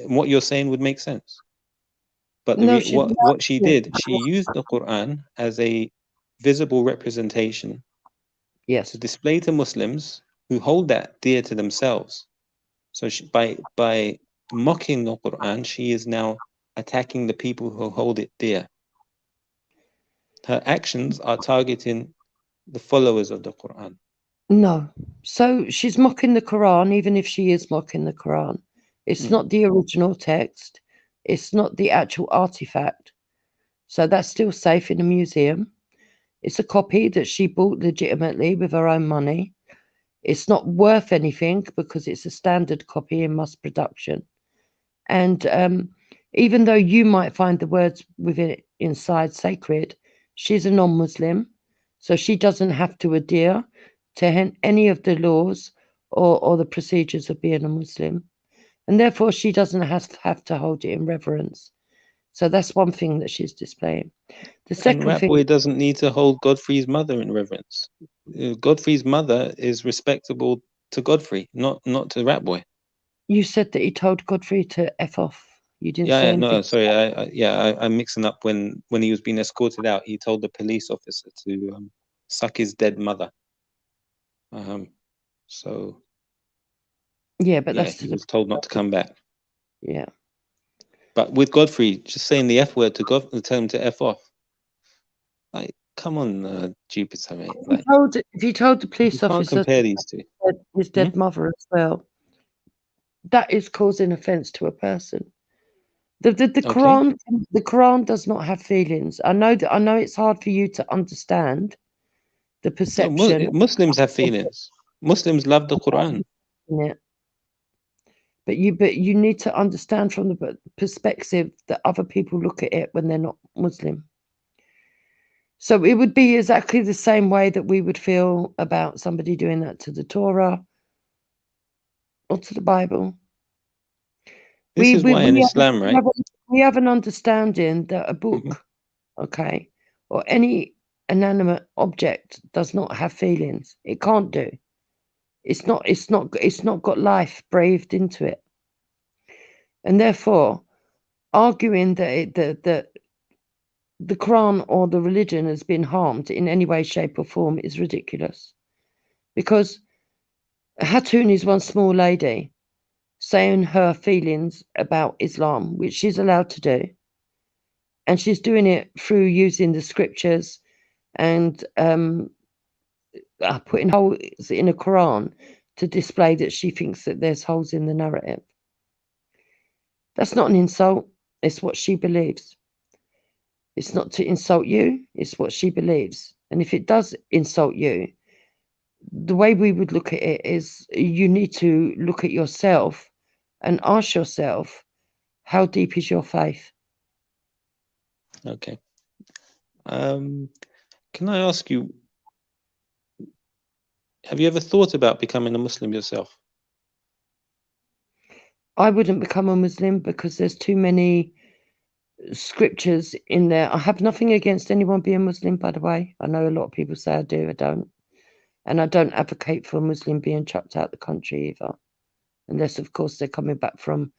S1: What you're saying would make sense. But what she did, she used the Quran as a visible representation,
S2: yes,
S1: to display to Muslims who hold that dear to themselves. So by mocking the Quran, she is now attacking the people who hold it dear. Her actions are targeting the followers of the Quran.
S2: No. So she's mocking the Quran, even if she is mocking the Quran. It's not the original text. It's not the actual artifact. So that's still safe in a museum. It's a copy that she bought legitimately with her own money. It's not worth anything because it's a standard copy in mass production. And even though you might find the words within it inside sacred, she's a non-Muslim, so she doesn't have to adhere to any of the laws or the procedures of being a Muslim, and therefore she doesn't have to hold it in reverence. So that's one thing that she's displaying. The second thing,
S1: Rat Boy doesn't need to hold Godfrey's mother in reverence. Godfrey's mother is respectable to Godfrey, not to Rat Boy.
S2: You said that he told Godfrey to F off. You didn't say anything.
S1: No, sorry. I'm mixing up. When he was being escorted out, he told the police officer to suck his dead mother. So
S2: yeah, but that's
S1: he was told not to come back.
S2: Yeah.
S1: But with Godfrey, just saying the F word to God, tell him to F off. Like, come on, Jupiter, mate. Like,
S2: if you told the police
S1: you can't
S2: officer
S1: compare these two.
S2: His dead mother as well, that is causing offence to a person. The Quran does not have feelings. I know it's hard for you to understand the perception.
S1: No, Muslims have feelings. Muslims love the Quran.
S2: Yeah. But you need to understand from the perspective that other people look at it when they're not Muslim. So it would be exactly the same way that we would feel about somebody doing that to the Torah or to the Bible.
S1: This is why in Islam, right?
S2: We have an understanding that a book, okay, or any inanimate object does not have feelings. It can't do. It's not got life breathed into it. And therefore, arguing that the Quran or the religion has been harmed in any way, shape, or form is ridiculous. Because Hatune is one small lady saying her feelings about Islam, which she's allowed to do. And she's doing it through using the scriptures and putting holes in a Quran to display that she thinks that there's holes in the narrative. That's not an insult. It's what she believes. It's not to insult you. It's what she believes. And if it does insult you, the way we would look at it is you need to look at yourself and ask yourself, how deep is your faith?
S1: Okay. Can I ask you, have you ever thought about becoming a Muslim yourself?
S2: I wouldn't become a Muslim because there's too many scriptures in there. I have nothing against anyone being Muslim, by the way. I know a lot of people say I do, I don't. And I don't advocate for a Muslim being chucked out the country either. Unless, of course, they're coming back from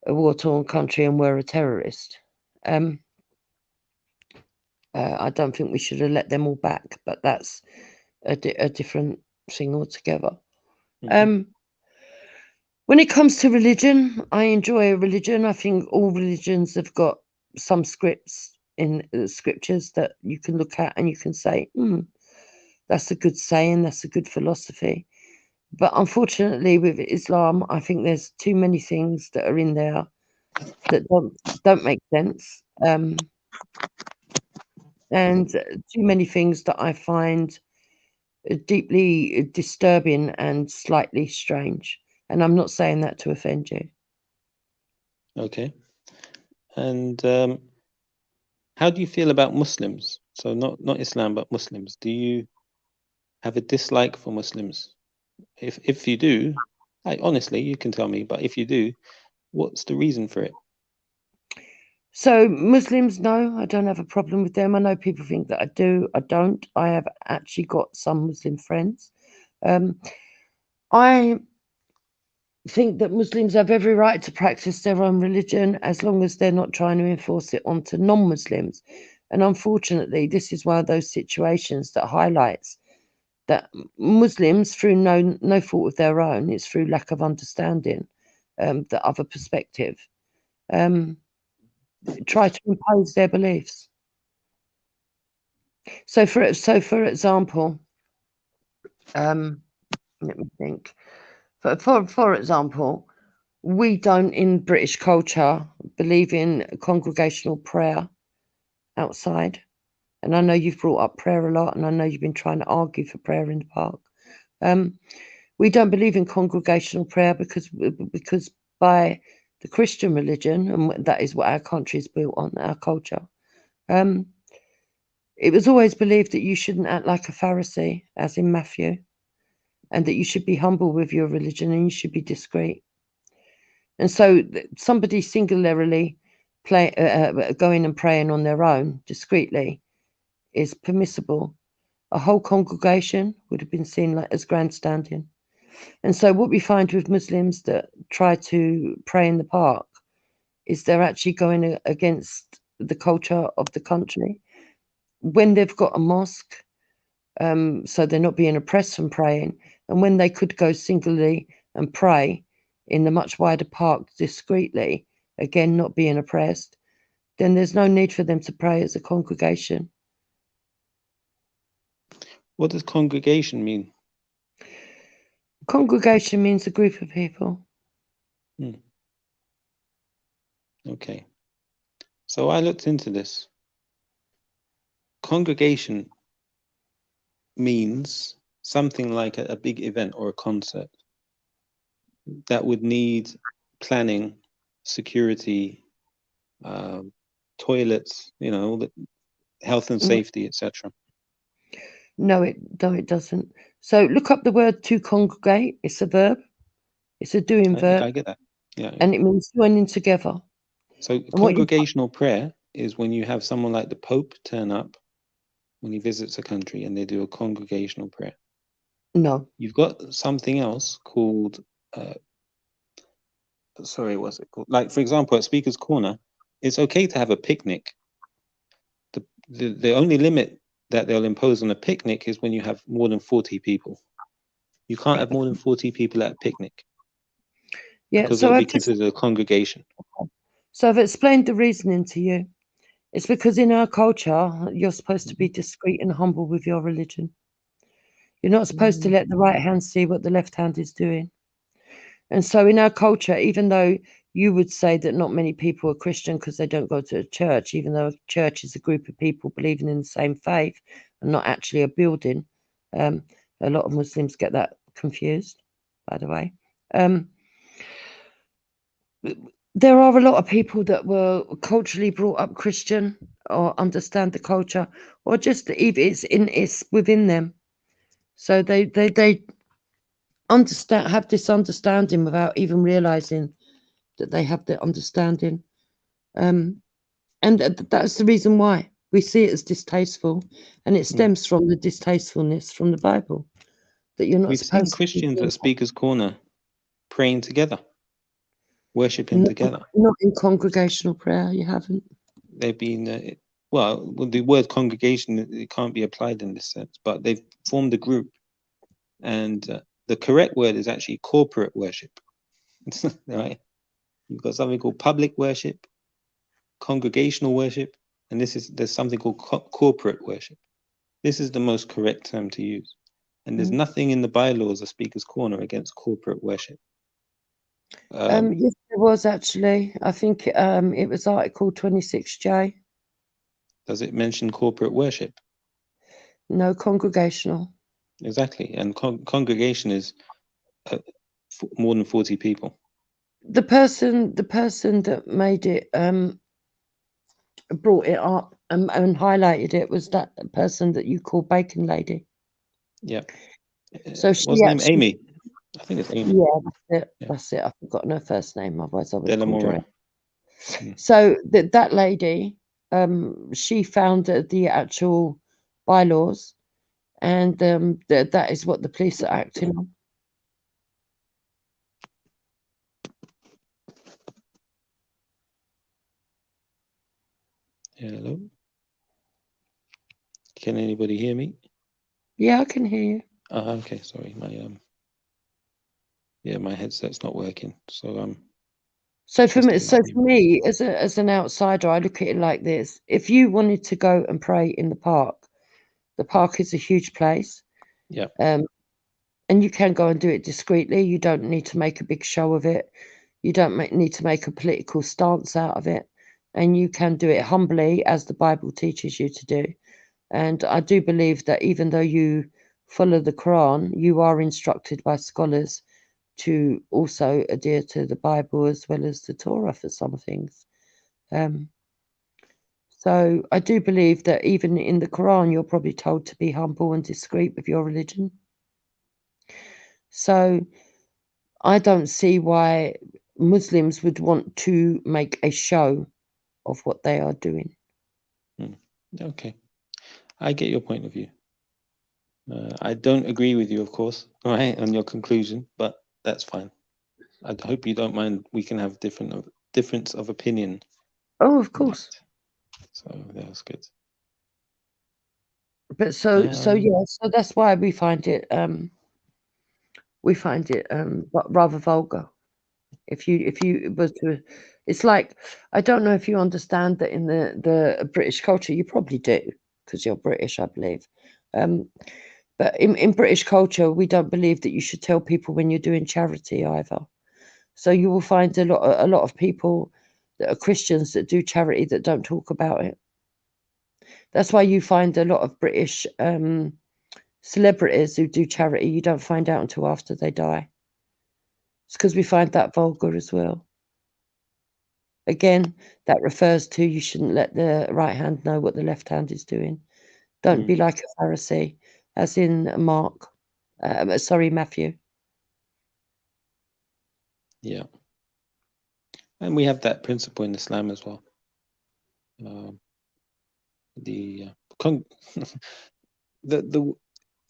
S2: a war-torn country and were a terrorist. I don't think we should have let them all back, but that's a different thing altogether. When it comes to religion, I enjoy a religion. I think all religions have got some scripts in the scriptures that you can look at and you can say, that's a good saying, that's a good philosophy. But unfortunately, with Islam, I think there's too many things that are in there that don't make sense. And too many things that I find deeply disturbing and slightly strange. And I'm not saying that to offend you.
S1: Okay. And how do you feel about Muslims? So not Islam, but Muslims. Do you have a dislike for Muslims? If you do, honestly, you can tell me. But if you do, what's the reason for it?
S2: So Muslims, no, I don't have a problem with them. I know people think that I do. I don't. I have actually got some Muslim friends. I think that Muslims have every right to practice their own religion as long as they're not trying to enforce it onto non-Muslims. And unfortunately, this is one of those situations that highlights that Muslims, through no fault of their own, it's through lack of understanding the other perspective, try to impose their beliefs. So for example, let me think. For example, we don't in British culture believe in congregational prayer outside. And I know you've brought up prayer a lot, and I know you've been trying to argue for prayer in the park. We don't believe in congregational prayer because by the Christian religion, and that is what our country is built on, our culture, it was always believed that you shouldn't act like a Pharisee, as in Matthew, and that you should be humble with your religion and you should be discreet. And so somebody singularly going and praying on their own discreetly is permissible. a whole congregation would have been seen like as grandstanding. And so what we find with Muslims that try to pray in the park is they're actually going against the culture of the country. When they've got a mosque, so they're not being oppressed from praying, and when they could go singly and pray in the much wider park discreetly, again, not being oppressed, then there's no need for them to pray as a congregation.
S1: What does congregation mean?
S2: Congregation means a group of people.
S1: Okay. So I looked into this. Congregation means something like a big event or a concert that would need planning, security, toilets, all the health and safety, etc.
S2: No, it doesn't. So look up the word to congregate. It's a verb. It's a doing verb.
S1: I get that. Yeah.
S2: And it means joining together.
S1: So congregational prayer is when you have someone like the Pope turn up when he visits a country and they do a congregational prayer.
S2: No.
S1: You've got something else called, what's it called? Like, for example, at Speaker's Corner, it's okay to have a picnic. The only limit that they'll impose on a picnic is when you have more than 40 people. You can't have more than 40 people at a picnic.
S2: Yeah,
S1: because
S2: so
S1: it will be considered a congregation.
S2: So I've explained the reasoning to you. It's because in our culture, you're supposed to be discreet and humble with your religion. You're not supposed to let the right hand see what the left hand is doing. And so in our culture, even though you would say that not many people are Christian because they don't go to a church, even though a church is a group of people believing in the same faith and not actually a building. A lot of Muslims get that confused, by the way. There are a lot of people that were culturally brought up Christian or understand the culture, or just if it's within them. So they have this understanding without even realizing that they have the understanding. And that's the reason why we see it as distasteful, and it stems from the distastefulness from the Bible that you're not
S1: We've
S2: supposed
S1: seen Christians at Speaker's Corner praying together, worshipping together.
S2: Not in congregational prayer, you haven't.
S1: They've been, the word congregation, it can't be applied in this sense, but they've formed a group. And the correct word is actually corporate worship. Right? You've got something called public worship, congregational worship, and there's something called corporate worship. This is the most correct term to use. And there's nothing in the bylaws of Speaker's Corner against corporate worship.
S2: Yes, there was actually. I think it was Article 26J.
S1: Does it mention corporate worship?
S2: No, congregational.
S1: Exactly. And congregation is more than 40 people.
S2: The person that made it, brought it up and highlighted it was that person that you call Bacon Lady.
S1: Yeah.
S2: So she
S1: what's her name? Amy. I think it's Amy.
S2: Yeah, that's it. Yeah. That's it. I've forgotten her first name. Otherwise, I would have called her. So that lady, she found the actual bylaws, and that is what the police are acting on.
S1: Hello. Can anybody hear me?
S2: Yeah, I can hear you.
S1: Okay, sorry. My headset's not working. So
S2: for me, as an outsider, I look at it like this: if you wanted to go and pray in the park is a huge place.
S1: Yeah.
S2: And you can go and do it discreetly. You don't need to make a big show of it. You don't need to make a political stance out of it. And you can do it humbly, as the Bible teaches you to do. And I do believe that even though you follow the Quran, you are instructed by scholars to also adhere to the Bible as well as the Torah for some things. So I do believe that even in the Quran, you're probably told to be humble and discreet with your religion. So I don't see why Muslims would want to make a show of what they are doing.
S1: Okay. I get your point of view. I don't agree with you, of course, right, on your conclusion, but that's fine. I hope you don't mind. We can have difference of opinion.
S2: Oh, of course.
S1: So that's good.
S2: But so yeah, so that's why we find it rather vulgar. If you were to, it's like, I don't know if you understand that in the British culture. You probably do, because you're British, I believe. But in British culture, we don't believe that you should tell people when you're doing charity either. So you will find a lot of people that are Christians that do charity that don't talk about it. That's why you find a lot of British celebrities who do charity, you don't find out until after they die. It's because we find that vulgar as well. Again, that refers to you shouldn't let the right hand know what the left hand is doing. Don't be like a Pharisee, as in Matthew.
S1: Yeah. And we have that principle in Islam as well.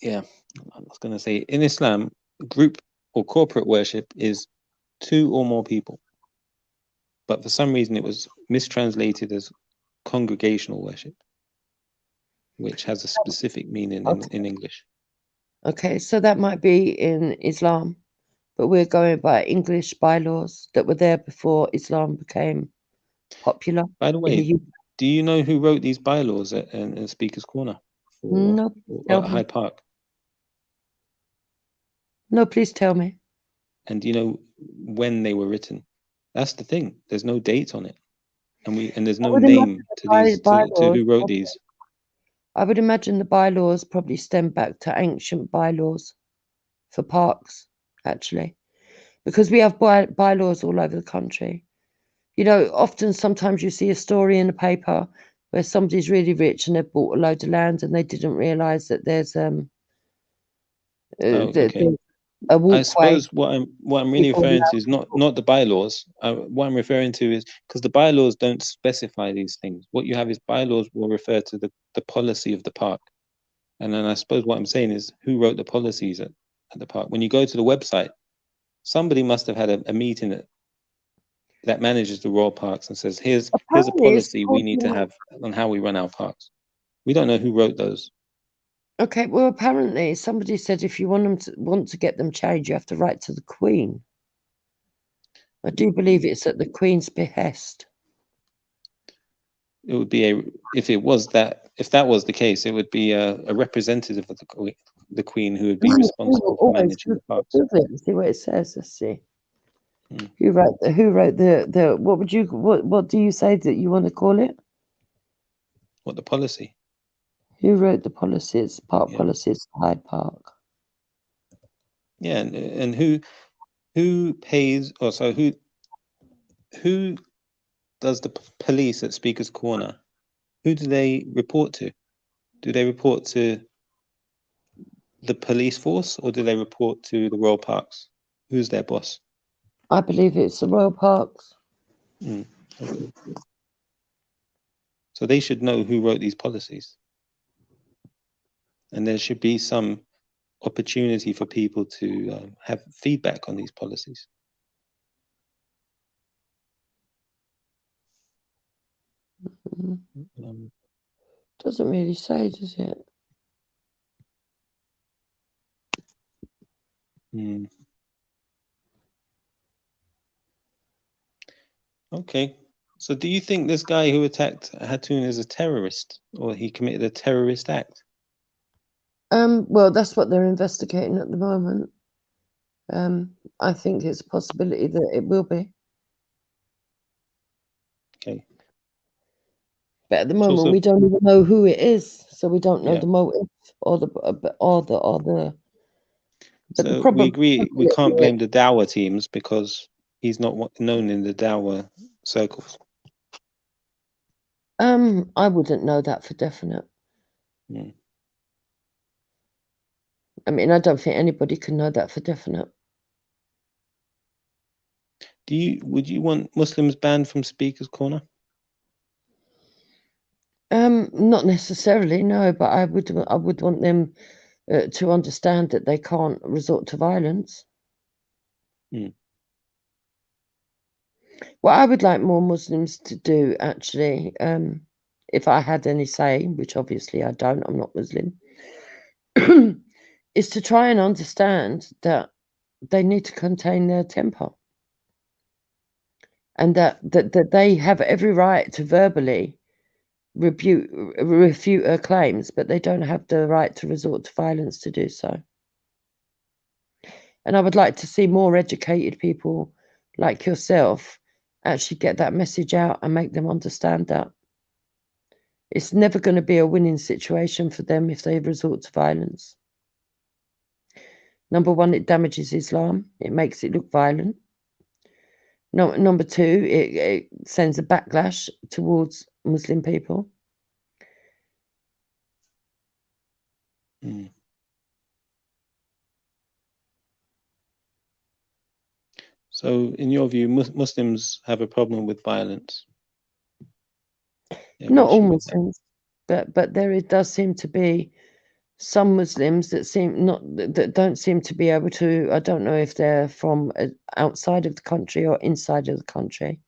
S1: Yeah, I was going to say, in Islam, group or corporate worship is 2 or more people. But for some reason, it was mistranslated as congregational worship, which has a specific meaning in English.
S2: Okay, so that might be in Islam, but we're going by English bylaws that were there before Islam became popular.
S1: By the way, do you know who wrote these bylaws in Speaker's Corner
S2: No,
S1: at Hyde Park?
S2: No, please tell me.
S1: And do you know when they were written? That's the thing. There's no date on it, and there's no name to these to who wrote these.
S2: I would imagine the bylaws probably stem back to ancient bylaws for parks, actually, because we have bylaws all over the country. You know, often sometimes you see a story in the paper where somebody's really rich and they've bought a load of land and they didn't realise that there's a walkway.
S1: I suppose what I'm really referring to is not the bylaws. What I'm referring to is, because the bylaws don't specify these things. What you have is bylaws will refer to the policy of the park. And then I suppose what I'm saying is, who wrote the policies at the park? When you go to the website, somebody must have had a meeting that manages the Royal Parks and says, here's a policy we need to have on how we run our parks. We don't know who wrote those.
S2: Okay, well, apparently somebody said if you want to get them changed, you have to write to the Queen. I do believe it's at the Queen's behest.
S1: It would be if that was the case, it would be a representative of the Queen who would be responsible for managing the parks.
S2: See what it says. Let's see. Who wrote the what do you say that you want to call it?
S1: What, the policy?
S2: Who wrote the policies, policies for Hyde Park?
S1: Yeah, and who pays, or so who does the police at Speaker's Corner? Who do they report to? Do they report to the police force, or do they report to the Royal Parks? Who's their boss?
S2: I believe it's the Royal Parks.
S1: Okay. So they should know who wrote these policies. And there should be some opportunity for people to have feedback on these policies.
S2: Doesn't really say, does it?
S1: Okay. So do you think this guy who attacked Hatune is a terrorist, or he committed a terrorist act?
S2: Well, that's what they're investigating at the moment. I think it's a possibility that it will be.
S1: Okay.
S2: But at the moment, we don't even know who it is, so we don't know the motive or the.
S1: So we agree we can't blame the Dawa teams because he's not known in the Dawa circles.
S2: I wouldn't know that for definite. I mean, I don't think anybody can know that for definite.
S1: Would you want Muslims banned from Speaker's Corner?
S2: Not necessarily, no, but I would want them to understand that they can't resort to violence. What I would like more Muslims to do, actually, if I had any say, which obviously I don't, I'm not Muslim, is to try and understand that they need to contain their temper, and that they have every right to verbally refute her claims, but they don't have the right to resort to violence to do so. And I would like to see more educated people like yourself actually get that message out and make them understand that it's never going to be a winning situation for them if they resort to violence. Number one, it damages Islam. It makes it look violent. Number two, it sends a backlash towards Muslim people.
S1: So, in your view, Muslims have a problem with violence?
S2: Not all Muslims, but there does seem to be some Muslims that don't seem to be able to. I don't know if they're from outside of the country or inside of the country.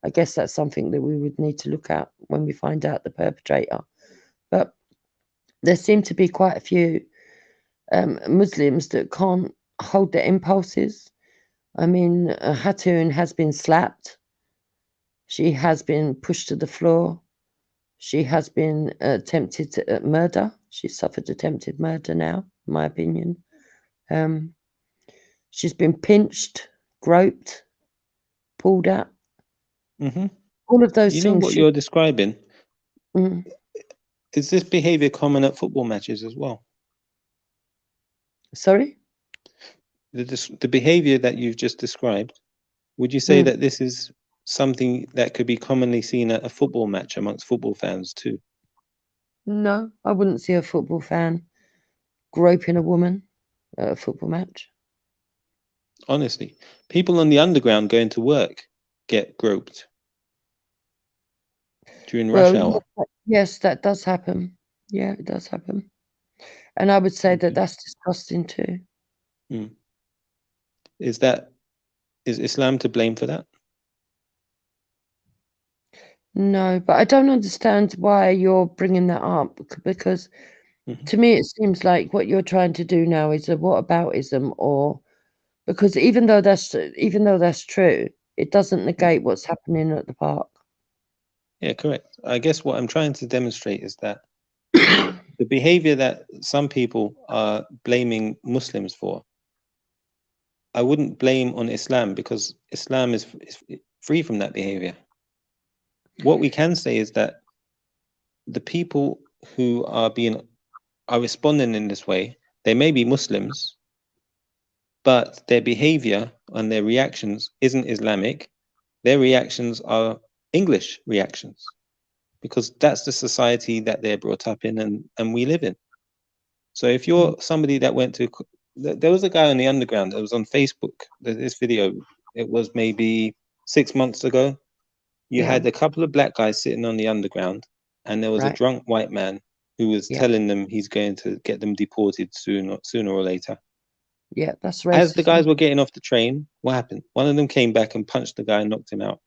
S2: I guess that's something that we would need to look at when we find out the perpetrator. But there seem to be quite a few Muslims that can't hold their impulses. I mean, Hatune has been slapped. She has been pushed to the floor. She has been attempted to murder. She suffered attempted murder now, in my opinion. She's been pinched, groped, pulled at. All of those things.
S1: You know what you're describing?
S2: Mm.
S1: Is this behavior common at football matches as well?
S2: Sorry?
S1: The behavior that you've just described, would you say that this is something that could be commonly seen at a football match amongst football fans too?
S2: No, I wouldn't see a football fan groping a woman at a football match.
S1: Honestly, people on the underground going to work get groped during rush hour.
S2: Yes, that does happen. Yeah, it does happen. And I would say that that's disgusting too.
S1: Is Islam to blame for that?
S2: No, but I don't understand why you're bringing that up, because to me it seems like what you're trying to do now is a whataboutism, or because even though that's true, it doesn't negate what's happening at the park.
S1: Yeah, correct. I guess what I'm trying to demonstrate is that the behavior that some people are blaming Muslims for, I wouldn't blame on Islam, because Islam is free from that behavior. What we can say is that the people who are responding in this way, they may be Muslims, but their behavior and their reactions isn't Islamic. Their reactions are English reactions, because that's the society that they're brought up in and we live in. So if you're somebody that went to, there was a guy on the underground that was on Facebook, this video, it was maybe 6 months ago. You had a couple of black guys sitting on the underground, and there was a drunk white man who was telling them he's going to get them deported sooner or later.
S2: Yeah, that's racist.
S1: As the guys were getting off the train, what happened? One of them came back and punched the guy and knocked him out.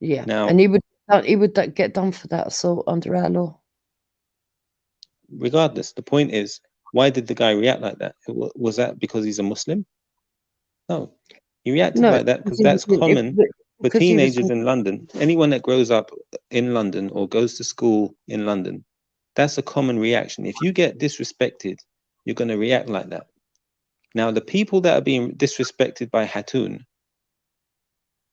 S2: Yeah,
S1: now,
S2: and he would get done for that assault under our law.
S1: Regardless, the point is, why did the guy react like that? Was that because he's a Muslim? No, he reacted like that because that's common for teenagers in London. Anyone that grows up in London or goes to school in London, that's a common reaction. If you get disrespected, you're going to react like that. Now, the people that are being disrespected by Hatune,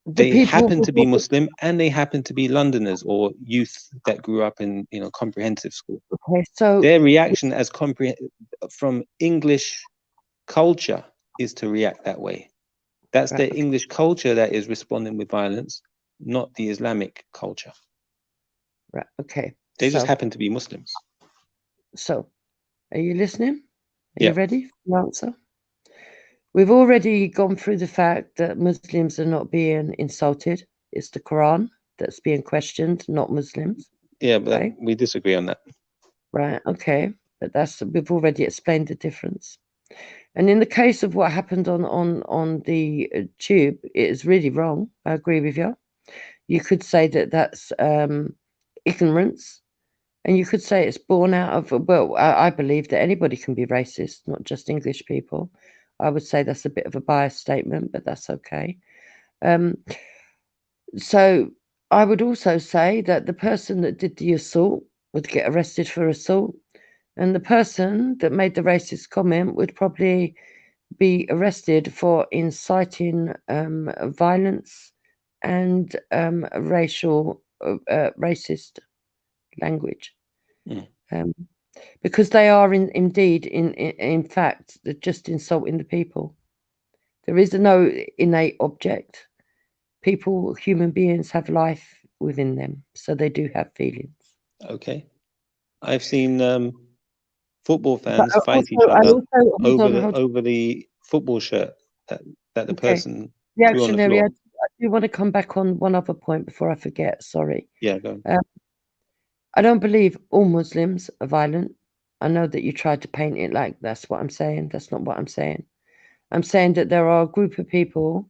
S1: they happen to be Muslim, and they happen to be Londoners or youth that grew up in comprehensive school.
S2: Okay, so
S1: their reaction as from English culture is to react that way. That's the English culture that is responding with violence, not the Islamic culture.
S2: Right. Okay.
S1: They just happen to be Muslims.
S2: So, are you listening? Are you ready for the answer? We've already gone through the fact that Muslims are not being insulted. It's the Quran that's being questioned, not Muslims.
S1: Yeah, but we disagree on that.
S2: Right. Okay. But we've already explained the difference. And in the case of what happened on the tube, it is really wrong. I agree with you. You could say that that's ignorance, and you could say it's born out of, well, I believe that anybody can be racist, not just English people. I would say that's a bit of a biased statement, but that's okay. So I would also say that the person that did the assault would get arrested for assault, and the person that made the racist comment would probably be arrested for inciting violence and racist language, because they are indeed in fact just insulting the people. There is no innate object. People, human beings, have life within them, so they do have feelings.
S1: Okay, I've seen football fans fight
S2: Also,
S1: each other
S2: hold
S1: over the football shirt that the
S2: Okay.
S1: person
S2: The
S1: threw on the
S2: actionary,
S1: floor.
S2: I do want to come back on one other point before I forget. Sorry.
S1: Yeah, go on.
S2: I don't believe all Muslims are violent. I know that you tried to paint it like that's what I'm saying. That's not what I'm saying. I'm saying that there are a group of people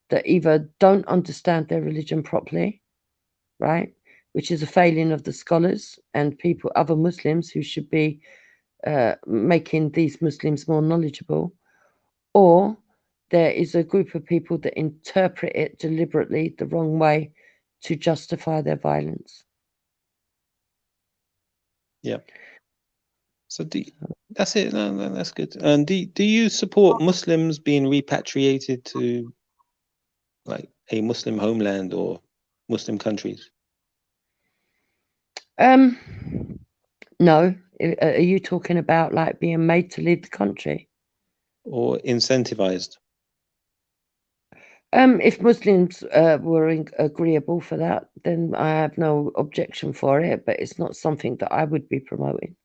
S2: that either don't understand their religion properly, right? Which is a failing of the scholars and people, other Muslims who should be making these Muslims more knowledgeable, or there is a group of people that interpret it deliberately the wrong way to justify their violence.
S1: Yeah. So that's it. No, that's good. And do you support Muslims being repatriated to like a Muslim homeland or Muslim countries?
S2: No. Are you talking about like being made to leave the country?
S1: Or incentivized?
S2: If Muslims were agreeable for that, then I have no objection for it, but it's not something that I would be promoting.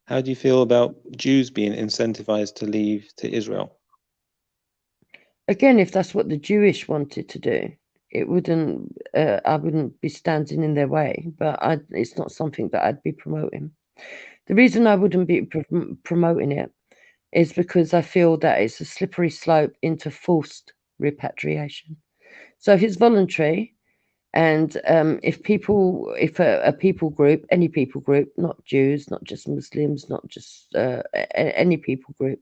S1: How do you feel about Jews being incentivized to leave to Israel?
S2: Again, if that's what the Jewish wanted to do, it wouldn't. I wouldn't be standing in their way, but it's not something that I'd be promoting. The reason I wouldn't be promoting it is because I feel that it's a slippery slope into forced repatriation. So if it's voluntary, and if a people group, any people group, not Jews, not just Muslims, not just any people group,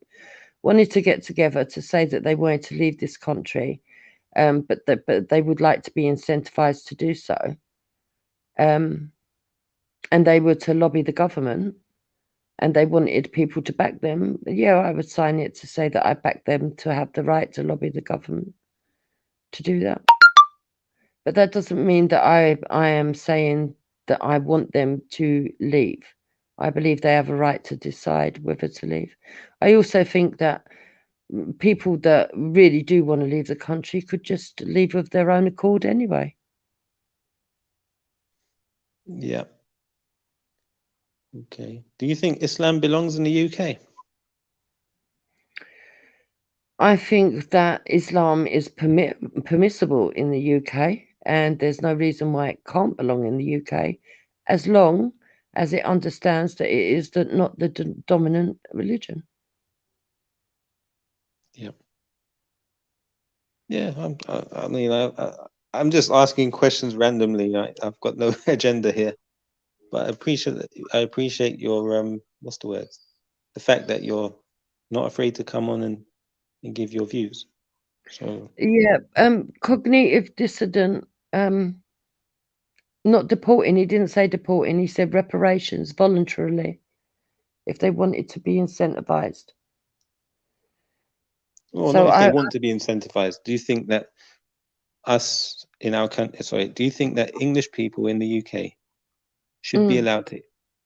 S2: wanted to get together to say that they wanted to leave this country, but they would like to be incentivized to do so, and they were to lobby the government, and they wanted people to back them, yeah, I would sign it to say that I back them to have the right to lobby the government to do that. But that doesn't mean that I am saying that I want them to leave. I believe they have a right to decide whether to leave. I also think that people that really do want to leave the country could just leave of their own accord anyway.
S1: Yeah. Okay. Do you think Islam belongs in the UK?
S2: I think that Islam is permissible in the UK, and there's no reason why it can't belong in the UK, as long as it understands that it is not the dominant religion.
S1: Yeah. Yeah. I mean, I'm just asking questions randomly. I've got no agenda here, but I appreciate your what's the word? The fact that you're not afraid to come on and give your views. So
S2: Yeah, cognitive dissident, not deporting. He didn't say deporting. He said reparations voluntarily, if they wanted to be incentivized.
S1: well,
S2: So
S1: not if they want to be incentivized. Do you think that us in our country, sorry, do you think that English people in the UK should be allowed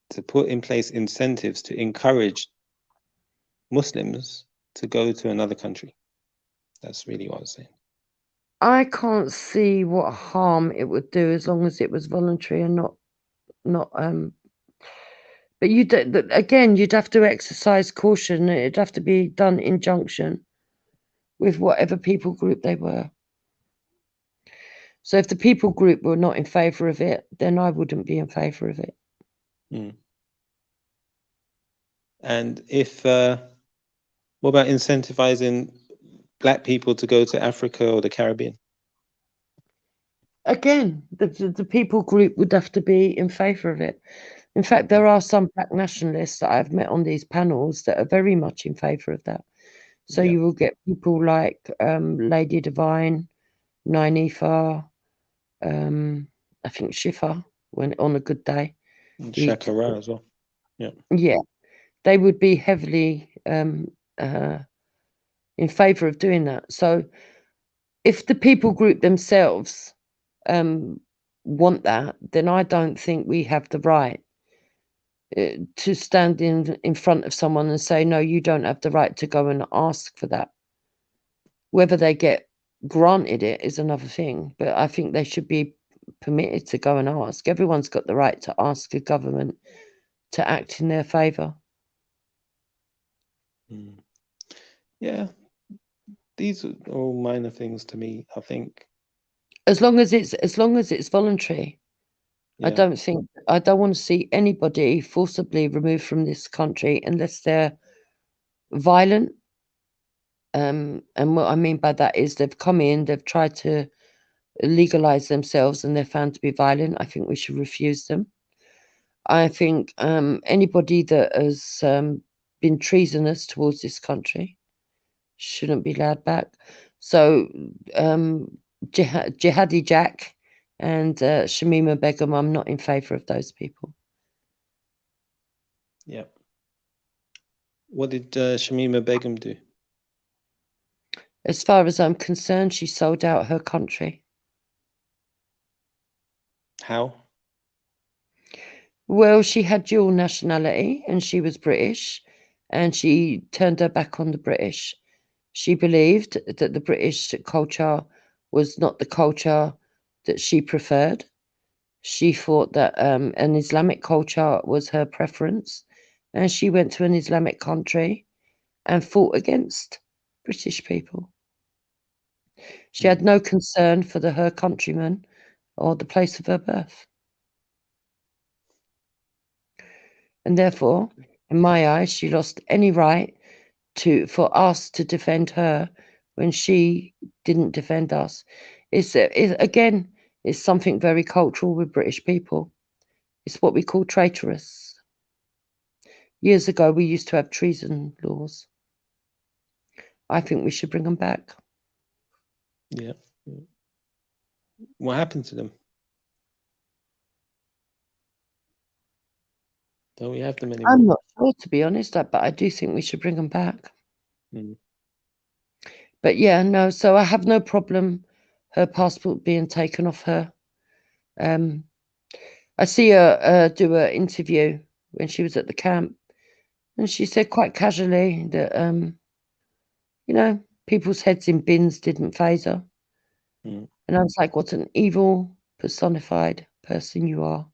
S1: to put in place incentives to encourage Muslims to go to another country? That's really what I was saying.
S2: I can't see what harm it would do as long as it was voluntary and not. But you'd have to exercise caution. It'd have to be done in junction with whatever people group they were. So if the people group were not in favour of it, then I wouldn't be in favour of it.
S1: And if what about incentivizing black people to go to Africa or the Caribbean?
S2: Again, the people group would have to be in favour of it. In fact, there are some black nationalists that I've met on these panels that are very much in favour of that. So
S1: Yeah.
S2: you will get people like Lady Divine, Nynefa, I think Shifa, when on a good day.
S1: And Shakara as well. Yeah.
S2: Yeah, they would be heavily in favour of doing that. So if the people group themselves want that, then I don't think we have the right to stand in front of someone and say, no, you don't have the right to go and ask for that. Whether they get granted it is another thing, but I think they should be permitted to go and ask. Everyone's got the right to ask a government to act in their favour.
S1: Yeah, these are all minor things to me. I think
S2: As long as it's voluntary.
S1: yeah.
S2: I don't want to see anybody forcibly removed from this country unless they're violent. And what I mean by that is they've come in, they've tried to legalize themselves, and they're found to be violent. I think we should refuse them. I think anybody that has been treasonous towards this country shouldn't be allowed back. So Jihadi Jack and Shamima Begum, I'm not in favour of those people.
S1: Yeah. What did Shamima Begum do?
S2: As far as I'm concerned, she sold out her country.
S1: How?
S2: Well, she had dual nationality and she was British, and she turned her back on the British. She believed that the British culture was not the culture that she preferred. She thought that an Islamic culture was her preference, and she went to an Islamic country and fought against British people. She had no concern for her countrymen or the place of her birth. And therefore, in my eyes, she lost any right for us to defend her when she didn't defend us. It's something very cultural with British people. It's what we call traitorous. Years ago, we used to have treason laws. I think we should bring them back.
S1: Yeah. What happened to them? Don't we have them anymore?
S2: I'm not sure, to be honest, but I do think we should bring them back. But yeah, no, so I have no problem her passport being taken off her. I see her do an interview when she was at the camp, and she said quite casually that, people's heads in bins didn't faze her. And I was like, what an evil personified person you are,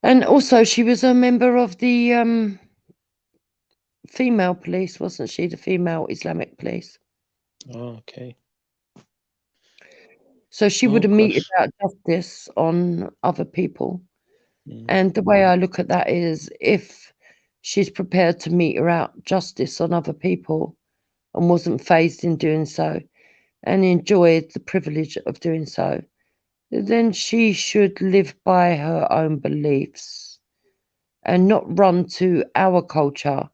S2: And also, she was a member of the female police, wasn't she? The female Islamic police.
S1: Oh, okay.
S2: So she would have meted out justice on other people. And the way I look at that is, if she's prepared to meter out justice on other people and wasn't fazed in doing so and enjoyed the privilege of doing so, then she should live by her own beliefs and not run to our culture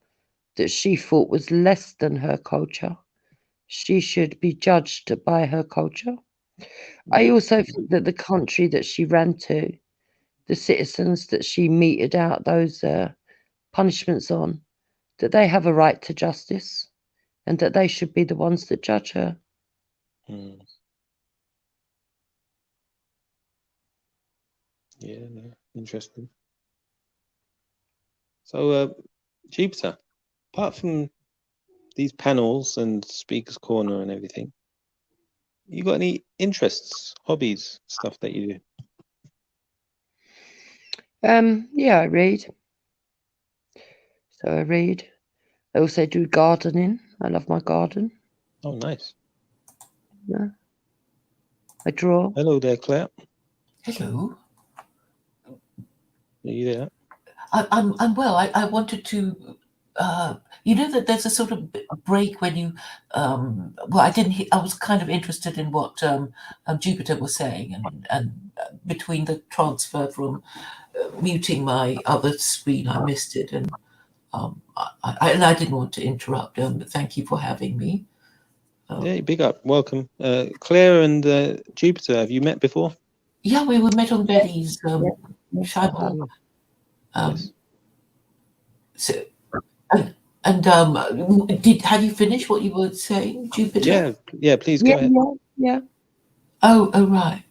S2: that she thought was less than her culture. She should be judged by her culture. I also think that the country that she ran to, the citizens that she meted out those punishments on, that they have a right to justice and that they should be the ones that judge her.
S1: Yeah, interesting. So, Jupiter, apart from these panels and Speaker's Corner and everything, you got any interests, hobbies, stuff that you do?
S2: Yeah, I read. So I read. I also do gardening. I love my garden.
S1: Oh, nice.
S2: Yeah. I draw.
S1: Hello there, Claire.
S4: Hello.
S1: Are you there?
S4: I'm well. I wanted to, you know, that there's a sort of break when you, well, I was kind of interested in what Jupiter was saying, and between the transfer from muting my other screen, I missed it, and I didn't want to interrupt. But thank you for having me.
S1: Yeah, big up, welcome, Claire and Jupiter. Have you met before?
S4: Yeah, we were met on Betty's channel.
S1: Yes.
S4: So, and have you finished what you were saying, Jupiter?
S1: Yeah. Please go ahead.
S2: Yeah.
S4: Oh, right.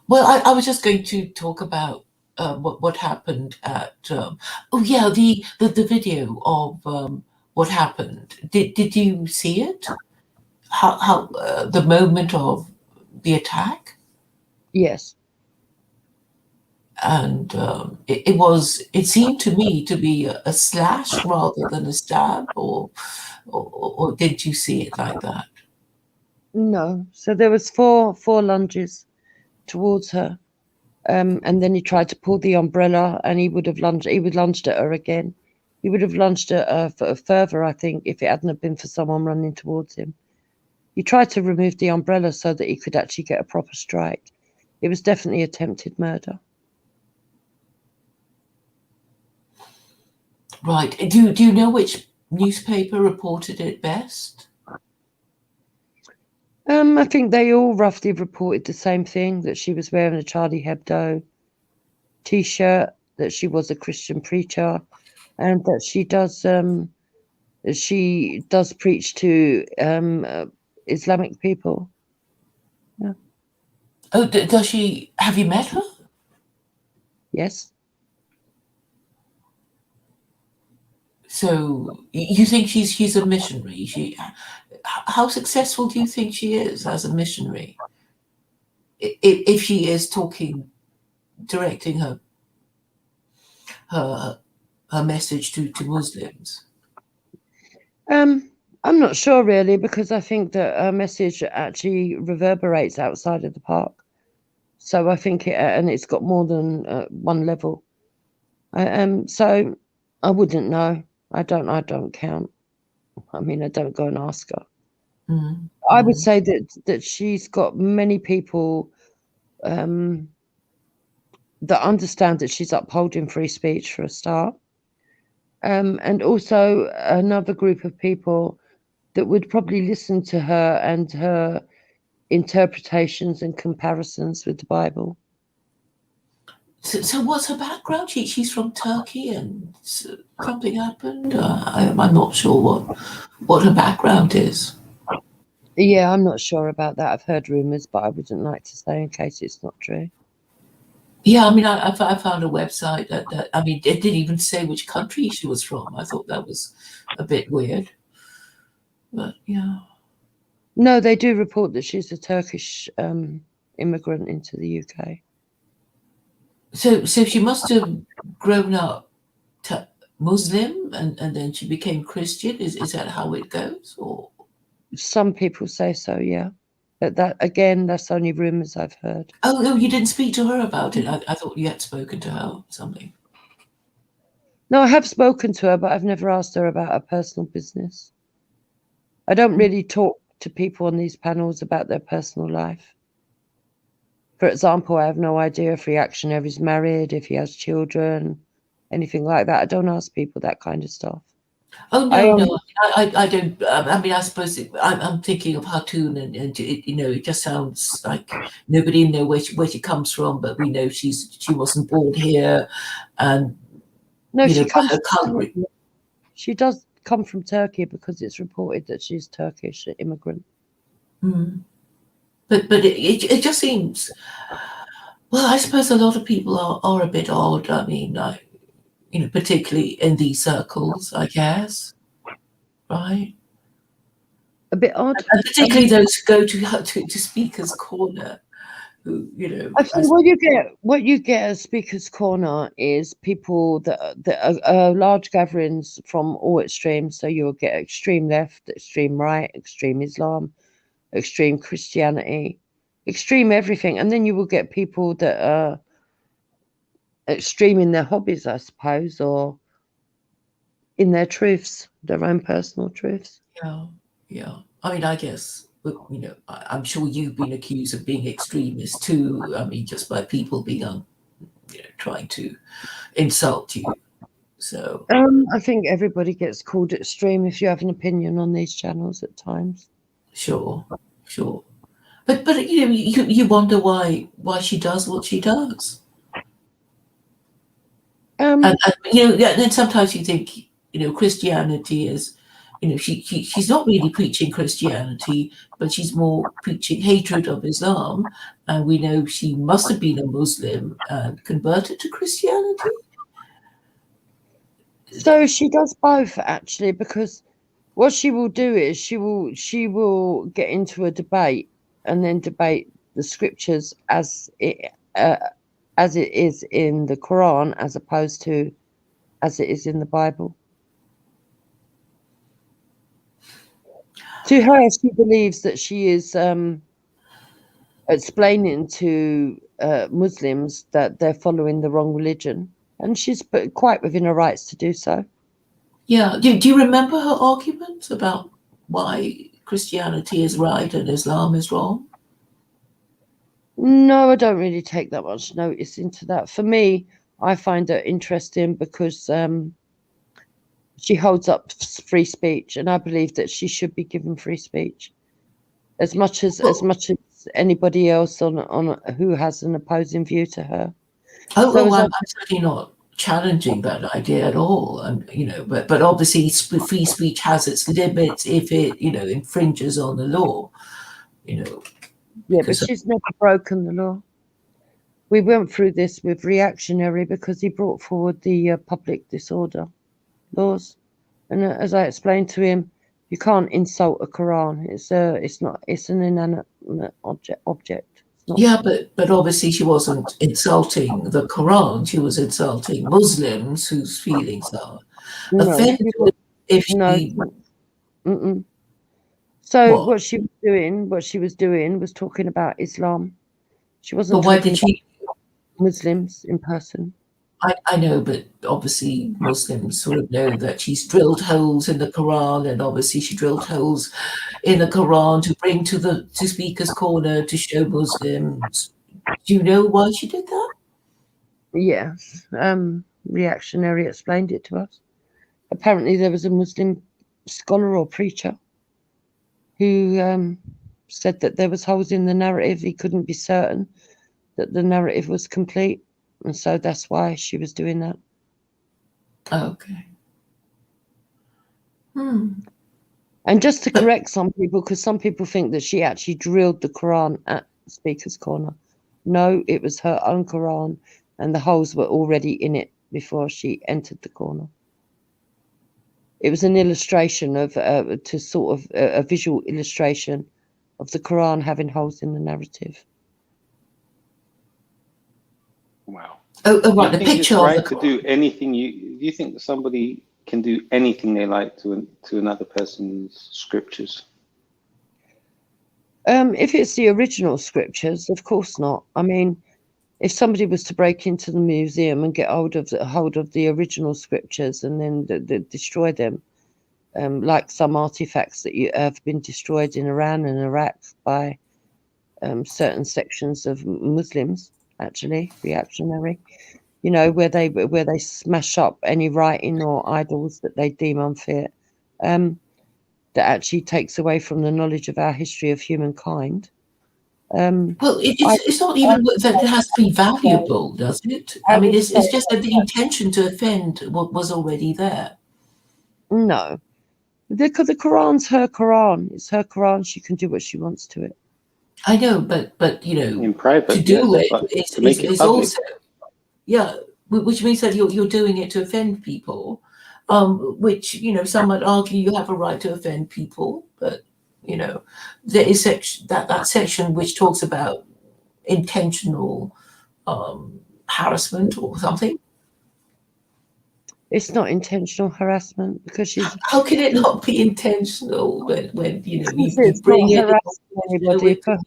S4: Well, I was just going to talk about what happened at. The video of what happened. Did you see it? How the moment of the attack?
S2: Yes.
S4: And it seemed to me to be a slash rather than a stab, or did you see it like that?
S2: No. So there was four lunges towards her. And then he tried to pull the umbrella, and he would lunged at her again. He would have lunged at her further, I think, if it hadn't have been for someone running towards him. He tried to remove the umbrella so that he could actually get a proper strike. It was definitely attempted murder.
S4: Right. Do you know which newspaper reported it best?
S2: I think they all roughly reported the same thing, that she was wearing a Charlie Hebdo T-shirt, that she was a Christian preacher, and that she does preach to Islamic people. Yeah.
S4: Oh, does she? Have you met her?
S2: Yes.
S4: So you think she's a missionary? How successful do you think she is as a missionary? If she is directing her message to Muslims.
S2: I'm not sure really, because I think that her message actually reverberates outside of the park. So I think it's got more than one level. So I wouldn't know. I don't count. I mean, I don't go and ask her.
S4: Mm-hmm.
S2: I would say that she's got many people that understand that she's upholding free speech, for a start. And also another group of people that would probably listen to her and her interpretations and comparisons with the Bible.
S4: So what's her background? She's from Turkey, and something happened. I'm not sure what her background is.
S2: Yeah, I'm not sure about that. I've heard rumours, but I wouldn't like to say in case it's not true.
S4: Yeah, I mean, I found a website that I mean, it didn't even say which country she was from. I thought that was a bit weird. But yeah.
S2: No, they do report that she's a Turkish immigrant into the UK.
S4: So she must have grown up Muslim and then she became Christian. Is that how it goes? Or
S2: some people say so, yeah. But that's only rumours I've heard.
S4: Oh, you didn't speak to her about it. I thought you had spoken to her or something.
S2: No, I have spoken to her, but I've never asked her about her personal business. I don't really talk to people on these panels about their personal life. For example, I have no idea if Reactionary is married, if he has children, anything like that. I don't ask people that kind of stuff.
S4: Oh no, I don't. I mean, I suppose I'm thinking of Hatune, and it just sounds like nobody know where she comes from, but we know she wasn't born here, and
S2: no, she does come from Turkey because it's reported that she's Turkish immigrant.
S4: Mm. But it just seems. Well, I suppose a lot of people are a bit odd. I mean, particularly in these circles, I guess. Right.
S2: A bit odd.
S4: And particularly those who go to Speaker's Corner, who,
S2: I think what you get at Speaker's Corner is people that are large gatherings from all extremes. So you'll get extreme left, extreme right, extreme Islam, extreme Christianity, extreme everything. And then you will get people that are extreme in their hobbies, I suppose, or in their truths, their own personal truths.
S4: Yeah. I mean, I guess, you know, I'm sure you've been accused of being extremist too. I mean, just by people being trying to insult you. So
S2: I think everybody gets called extreme if you have an opinion on these channels at times.
S4: sure. But you know, you wonder why she does what she does. And you know, then sometimes you think, you know, Christianity is, you know, she's not really preaching Christianity, but she's more preaching hatred of Islam. And we know she must have been a Muslim and converted to Christianity.
S2: So she does both, actually, because what she will do is she will get into a debate and then debate the scriptures as it is in the Quran, as opposed to as it is in the Bible. To her, she believes that she is explaining to Muslims that they're following the wrong religion, and she's quite within her rights to do so.
S4: Yeah. Do you remember her argument about why Christianity is right and Islam is wrong?
S2: No, I don't really take that much notice into that. For me, I find it interesting because she holds up free speech, and I believe that she should be given free speech as much as anybody else on who has an opposing view to her.
S4: I'm certainly not challenging that idea at all. You know, but obviously free speech has its limits if it, you know, infringes on the law. You know.
S2: Yeah, but she's never broken the law. We went through this with Reactionary because he brought forward the public disorder laws, and as I explained to him, you can't insult a Quran. It's an inanimate object.
S4: Yeah, but obviously she wasn't insulting the Quran. She was insulting Muslims whose feelings are offended if she.
S2: No. So what she was doing was talking about Islam. She wasn't talking about Muslims in person.
S4: I know, but obviously Muslims sort of know that she's drilled holes in the Quran, and obviously she drilled holes in the Quran to bring to Speaker's Corner to show Muslims. Do you know why she did that?
S2: Yes, Reactionary explained it to us. Apparently, there was a Muslim scholar or preacher who said that there was holes in the narrative. He couldn't be certain that the narrative was complete, and so that's why she was doing that.
S4: Okay.
S2: And just to correct some people, because some people think that she actually drilled the Quran at Speaker's Corner. No, it was her own Quran, and the holes were already in it before she entered the corner. It was an illustration of a visual illustration of the Quran having holes in the narrative.
S1: Wow.
S4: Oh, right. The picture
S1: it's right
S4: of the
S1: to do anything you think that somebody can do anything they like to another person's scriptures?
S2: If it's the original scriptures, of course not. I mean, if somebody was to break into the museum and get hold of the original scriptures and then destroy them, like some artifacts that have been destroyed in Iran and Iraq by certain sections of Muslims, actually reactionary, you know, where they smash up any writing or idols that they deem unfit, that actually takes away from the knowledge of our history of humankind.
S4: Well, it's not even that it has to be valuable, does it? I mean, it's just that the intention to offend was already there.
S2: No, the Quran's her Quran. It's her Quran. She can do what she wants to it.
S4: I know, but you know,
S1: in private,
S4: to do
S1: yes,
S4: it
S1: to make it
S4: is
S1: public.
S4: also, yeah, which means that you're doing it to offend people, which, you know, some might argue you have a right to offend people, but you know, there is that section which talks about intentional harassment or something.
S2: It's not intentional harassment because she's.
S4: How can it not be intentional when you know you
S2: It's
S4: bring
S2: not
S4: it?
S2: harassing anybody. For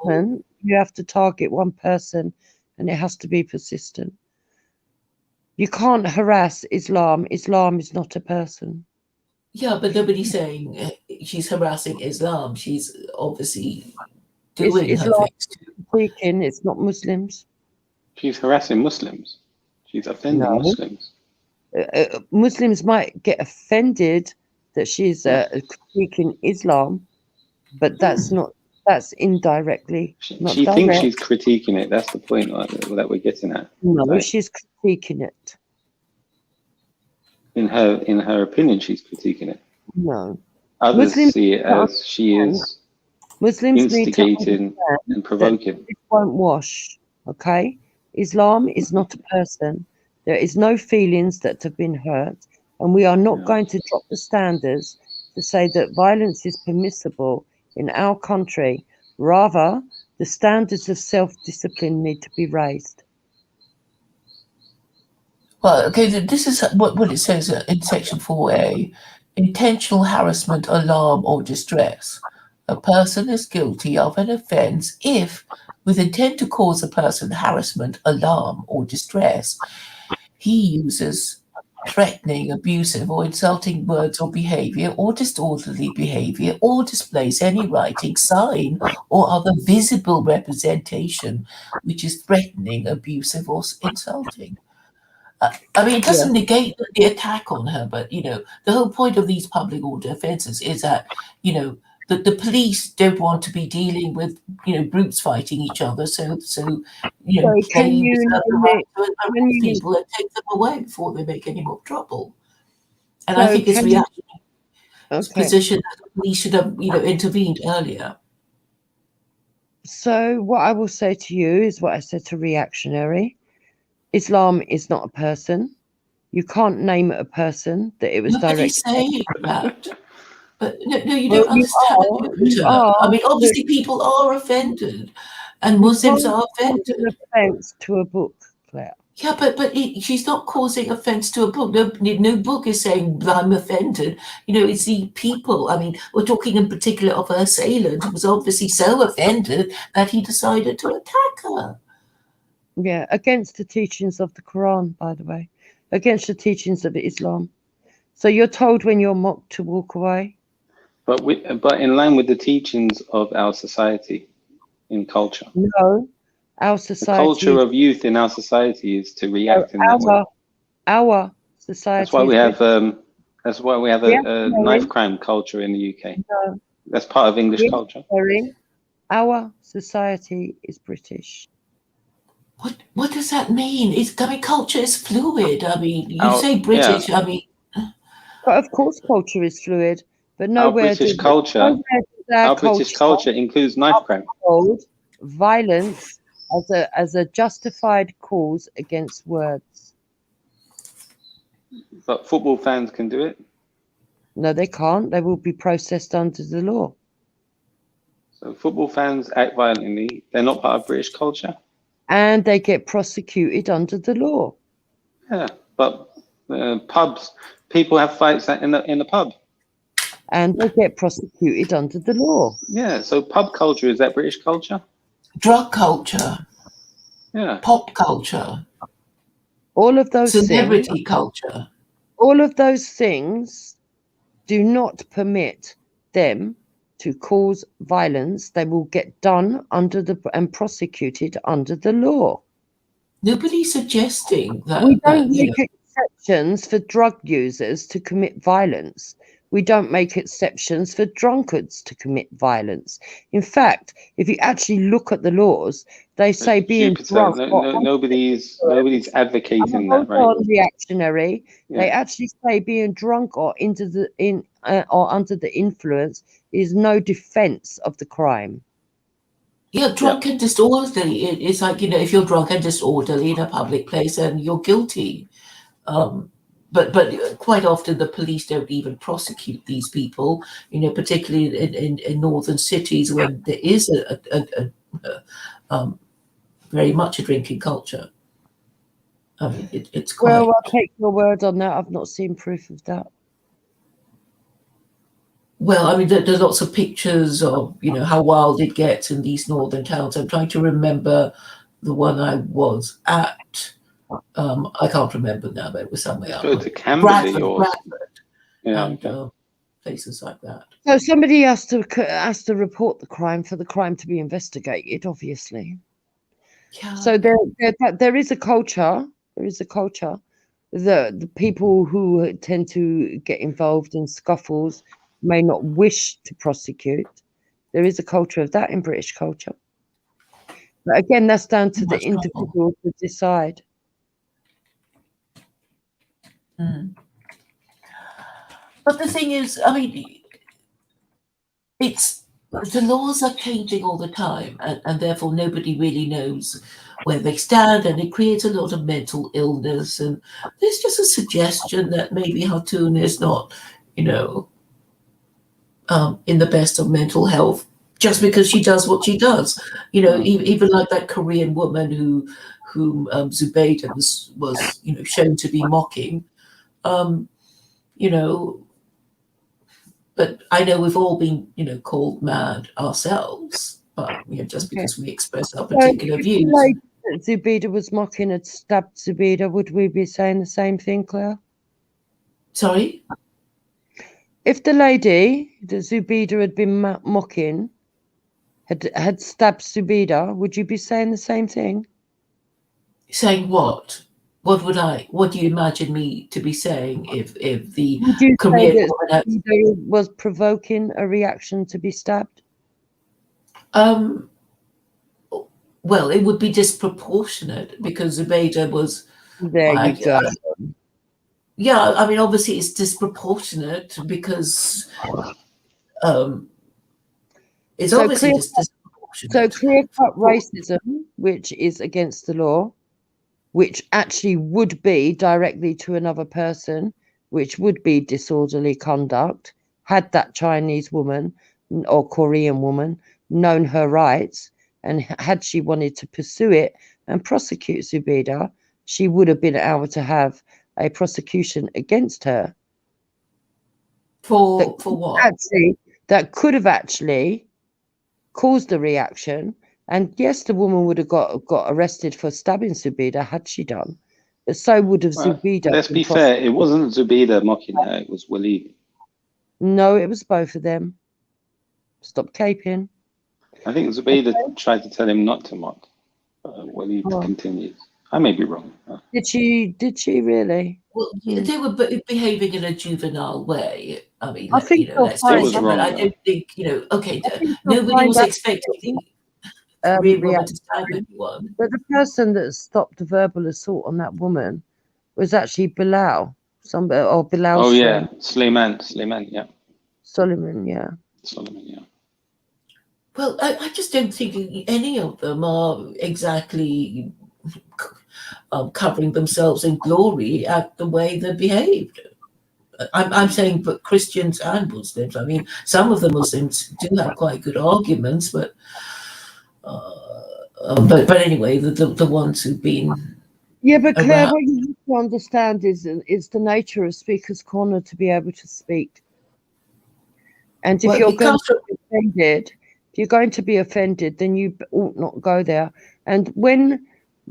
S2: harassment, you have to target one person, and it has to be persistent. You can't harass Islam. Islam is not a person.
S4: Yeah, but nobody's saying she's harassing Islam. She's obviously
S2: It's
S4: doing her
S2: Islam
S4: things too.
S2: speaking. It's not Muslims.
S1: She's harassing Muslims. She's offending
S2: No.
S1: Muslims.
S2: Muslims might get offended that she's critiquing Islam, but that's indirectly. Not
S1: She thinks
S2: direct.
S1: she's critiquing it. That's the point that we're getting at.
S2: No,
S1: Like,
S2: she's critiquing it.
S1: in her opinion, she's critiquing it.
S2: No.
S1: Others
S2: Muslims
S1: see it as she is
S2: Muslims need to
S1: instigating and provoking.
S2: it won't wash. Okay? Islam is not a person. There is no feelings that have been hurt, and we are not going to drop the standards to say that violence is permissible in our country. Rather, the standards of self-discipline need to be raised.
S4: Well, okay, this is what it says in section 4A. Intentional harassment, alarm, or distress. A person is guilty of an offence if, with intent to cause a person harassment, alarm, or distress, he uses threatening, abusive, or insulting words or behaviour, or disorderly behaviour, or displays any writing, sign, or other visible representation which is threatening, abusive, or insulting. I mean, it doesn't negate the attack on her, but, the whole point of these public order offences is that, the police don't want to be dealing with, brutes fighting each other. So
S2: Can you
S4: arrest people and take them away before they make any more trouble. And I think it's Reactionary's position that the police should have, intervened earlier.
S2: So what I will say to you is what I said to Reactionary. Islam is not a person. You can't name it a person that it was directed.
S4: Saying that. But no, you don't understand. I mean, obviously people are offended, and Muslims are offended.
S2: Offense to a book, Claire.
S4: Yeah, but she's not causing offence to a book. No book is saying I'm offended. It's the people. I mean, we're talking in particular of her assailant, who was obviously so offended that he decided to attack her.
S2: Yeah, against the teachings of the Quran, by the way, against the teachings of Islam. So you're told when you're mocked to walk away.
S1: But in line with the teachings of our society, in culture.
S2: No, our society.
S1: The culture of youth in our society is to react in that way.
S2: Our society.
S1: That's why we have a knife crime culture in the UK.
S2: No.
S1: That's part of English culture.
S2: Our society is British.
S4: What does that mean? Culture is fluid. I mean, you say British. Yeah. I mean,
S2: but of course, culture is fluid. But nowhere.
S1: Our British culture. Our British culture includes knife crime.
S2: Violence as a justified cause against words.
S1: But football fans can do it.
S2: No, they can't. They will be processed under the law.
S1: So football fans act violently. They're not part of British culture.
S2: And they get prosecuted under the law.
S1: Yeah, but pubs, people have fights in the pub.
S2: And they get prosecuted under the law.
S1: Yeah, so pub culture, is that British culture?
S4: Drug culture.
S1: Yeah.
S4: Pop culture.
S2: All of those
S4: celebrity culture.
S2: All of those things do not permit them to cause violence. They will get done and prosecuted under the law.
S4: Nobody's suggesting that.
S2: We don't make exceptions for drug users to commit violence. We don't make exceptions for drunkards to commit violence. In fact, if you actually look at the laws, they say being drunk.
S1: Nobody's advocating that, right?
S2: Reactionary. Yeah. They actually say being drunk or under the influence is no defense of the crime.
S4: Yeah, drunk and disorderly. It's like, if you're drunk and disorderly in a public place, then you're guilty. But quite often the police don't even prosecute these people, particularly in northern cities when there is a very much a drinking culture. I mean, it's quite...
S2: Well, I'll take your word on that. I've not seen proof of that.
S4: Well, I mean, there's lots of pictures of, how wild it gets in these northern towns. I'm trying to remember the one I was at. I can't remember now, but it was somewhere
S5: Go
S4: up.
S5: to Camberley
S4: Bradford,
S5: or yeah,
S4: and
S5: okay.
S4: places like that.
S2: So somebody has to report the crime for the crime to be investigated, obviously.
S4: Yeah.
S2: So there is a culture. There is a culture. The people who tend to get involved in scuffles may not wish to prosecute. There is a culture of that in British culture. But again, that's down to the individual to decide.
S4: Mm. But the thing is, I mean, the laws are changing all the time, and therefore nobody really knows where they stand, and it creates a lot of mental illness. And there's just a suggestion that maybe Hatune is not, in the best of mental health just because she does what she does. Even like that Korean woman whom Zubaydah was shown to be mocking. But I know we've all been, called mad ourselves, but just because we express our particular views.
S2: Like Zubaydah was mocking had stabbed Zubaydah, would we be saying the same thing, Claire?
S4: Sorry?
S2: If the lady that Zubaydah had been mocking had stabbed Zubaydah, would you be saying the same thing?
S4: Saying what? What do you imagine me to be saying if the
S2: Would you
S4: Korean
S2: say
S4: woman
S2: that Zubaydah was provoking a reaction to be stabbed?
S4: Well, it would be disproportionate because Zubaydah was.
S2: There you go.
S4: Yeah, I mean, obviously it's disproportionate because it's
S2: So
S4: obviously just disproportionate.
S2: So clear-cut racism, which is against the law, which actually would be directly to another person, which would be disorderly conduct, had that Chinese woman or Korean woman known her rights, and had she wanted to pursue it and prosecute Zubaydah, she would have been able to have a prosecution against her.
S4: For what?
S2: That could have actually caused a reaction. And yes, the woman would have got arrested for stabbing Zubaydah had she done. But so would have Zubaydah.
S5: Let's be fair, it wasn't Zubaydah mocking her, it was Walid.
S2: No, it was both of them. Stop caping.
S5: I think Zubaydah tried to tell him not to mock. Walid continued. I may be wrong.
S2: Did she really?
S4: Well, they were behaving in a juvenile way. I mean,
S2: I think
S4: let's face it, but I don't think, okay, nobody was expecting the Korean woman to stab anyone.
S2: But the person that stopped the verbal assault on that woman was actually Bilal. Bilal.
S5: Oh, yeah, Suleiman, yeah.
S2: Solomon, yeah.
S5: Solomon, yeah.
S4: Well, I just don't think any of them are exactly covering themselves in glory at the way they behaved. I'm saying, but Christians and Muslims. I mean, some of the Muslims do have quite good arguments, but anyway, the ones who've been.
S2: Yeah, but Claire, what you have to understand is the nature of Speaker's Corner to be able to speak. And if you're going to be offended, then you ought not go there. And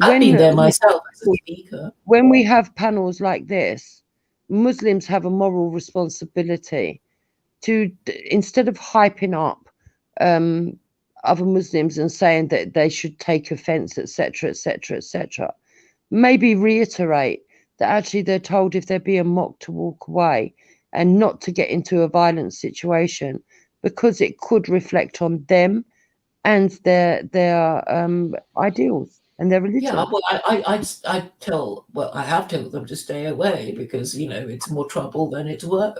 S4: I've been there myself as a speaker.
S2: When we have panels like this, Muslims have a moral responsibility to, instead of hyping up other Muslims and saying that they should take offense, etc., etc., etc., maybe reiterate that actually they're told if they're being mocked to walk away and not to get into a violent situation, because it could reflect on them and their ideals and their religion.
S4: Yeah, well, I have told them to stay away because it's more trouble than it's worth.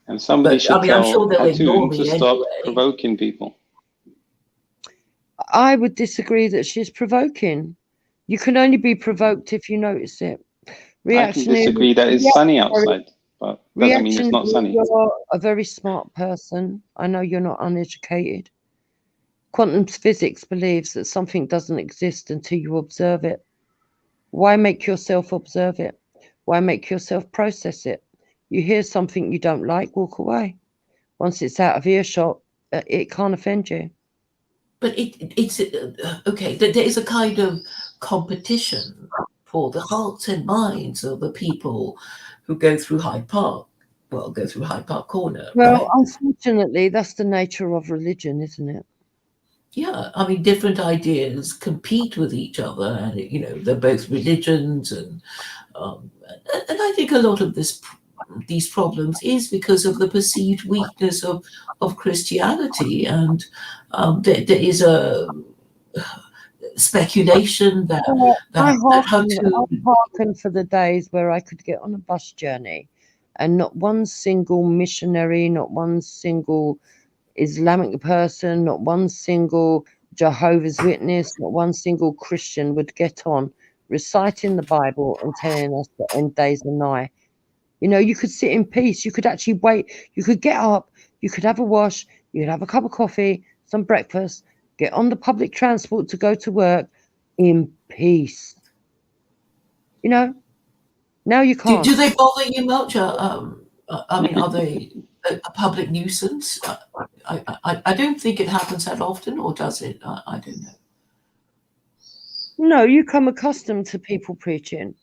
S5: And somebody should tell Hatune to stop
S4: anyway.
S5: provoking people.
S2: I would disagree that she's provoking. You can only be provoked if you notice it.
S5: I can disagree that it's sunny outside, but doesn't mean it's not sunny.
S2: You're a very smart person. I know you're not uneducated. Quantum physics believes that something doesn't exist until you observe it. Why make yourself observe it? Why make yourself process it? You hear something you don't like, walk away. Once it's out of earshot, it can't offend you.
S4: But it's okay. There is a kind of competition for the hearts and minds of the people who go through Hyde Park. Well, go through Hyde Park Corner,
S2: Well,
S4: right?
S2: unfortunately, that's the nature of religion, isn't it?
S4: Yeah, I mean, different ideas compete with each other, and they're both religions, and I think a lot of these problems is because of the perceived weakness of Christianity, and there is a speculation that
S2: I
S4: Hatune.
S2: hearken for the days where I could get on a bus journey and not one single missionary, not one single Islamic person, not one single Jehovah's Witness, not one single Christian would get on reciting the Bible and telling us the end days are nigh. You could sit in peace. You could actually wait. You could get up. You could have a wash. You could have a cup of coffee, some breakfast, get on the public transport to go to work in peace. Now you can't.
S4: Do they bother you much? I mean, are they a public nuisance? I don't think it happens that often, or does it? I don't know.
S2: No, you come accustomed to people preaching.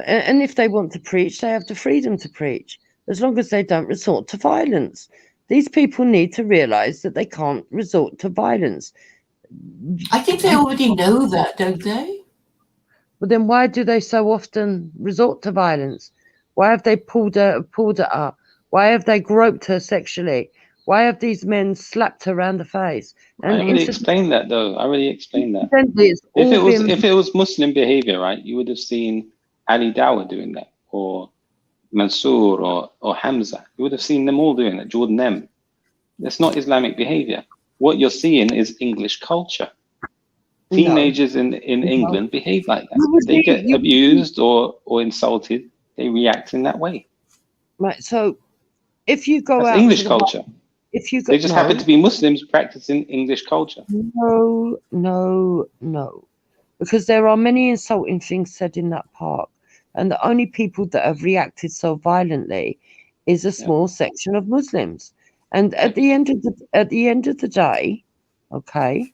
S2: And if they want to preach, they have the freedom to preach, as long as they don't resort to violence. These people need to realize that they can't resort to violence.
S4: I think they already know that, don't they?
S2: But then why do they so often resort to violence? Why have they pulled her up? Why have they groped her sexually? Why have these men slapped her around the face?
S5: I already explained that, though. I already explained that. If it was Muslim behavior, right, you would have seen Ali Dawah doing that, or Mansour, or Hamza. You would have seen them all doing that. Jordan M. That's not Islamic behavior. What you're seeing is English culture. Teenagers in England behave like that. They get abused or insulted. They react in that way.
S2: Right. So if you go
S5: That's
S2: out
S5: English
S2: to
S5: culture. They just happen to be Muslims practicing English culture.
S2: No. Because there are many insulting things said in that park. And the only people that have reacted so violently is a small section of Muslims. And at the end of the day, okay,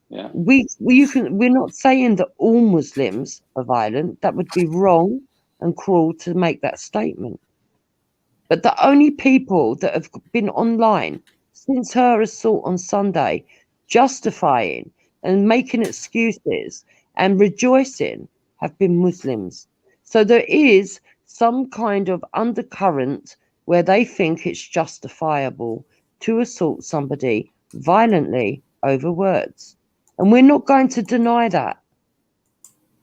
S2: we're not saying that all Muslims are violent. That would be wrong and cruel to make that statement. But the only people that have been online since her assault on Sunday, justifying and making excuses and rejoicing, have been Muslims. So there is some kind of undercurrent where they think it's justifiable to assault somebody violently over words. And we're not going to deny that.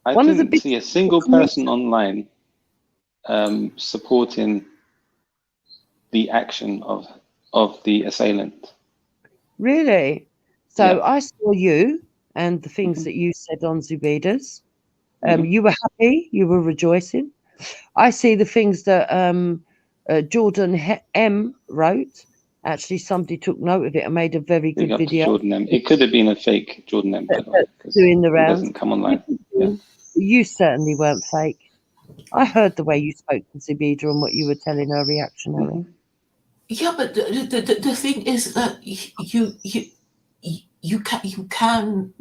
S5: I didn't see a single person online supporting the action of the assailant.
S2: Really? So I saw you and the things that you said on Zubayda's. You were happy, you were rejoicing. I see the things that Jordan M wrote. Actually, somebody took note of it and made a very good video.
S5: Jordan M. It could have been a fake Jordan M, by the way,
S2: doing the rounds.
S5: It doesn't come online.
S2: You certainly weren't fake. I heard the way you spoke to Zubayda and what you were telling her reactionary.
S4: Yeah, but the thing is that you can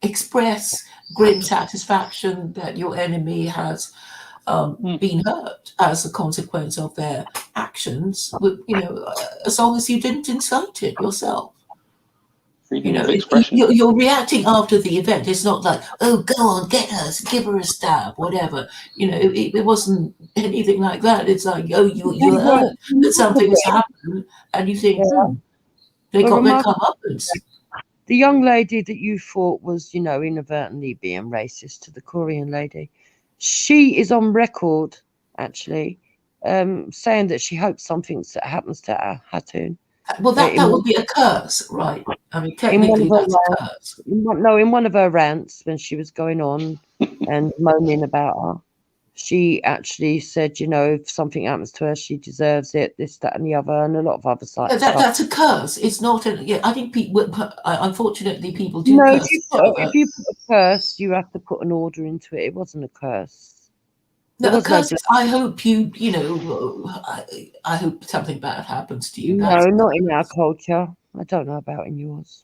S4: express grim satisfaction that your enemy has been hurt as a consequence of their actions. As long as you didn't incite it yourself.
S5: Freedom of expression.
S4: You're reacting after the event. It's not like, oh, go on, get her, give her a stab, whatever. It wasn't anything like that. It's like, oh, you heard that something has happened, and you think, they got their comeuppance.
S2: The young lady that you thought was, inadvertently being racist to the Korean lady, she is on record, actually, saying that she hopes something happens to Hatune.
S4: Well, that would be a curse, right? I mean, technically that's a curse.
S2: In one of her rants when she was going on and moaning about her, she actually said, if something happens to her, she deserves it, this, that, and the other, and a lot of other stuff.
S4: That's a curse. It's not. I think people. Unfortunately, people do.
S2: No,
S4: curse
S2: if you put a curse, you have to put an order into it. It wasn't a curse.
S4: No, because I hope I hope something bad happens to you.
S2: No, not in our culture. I don't know about in yours.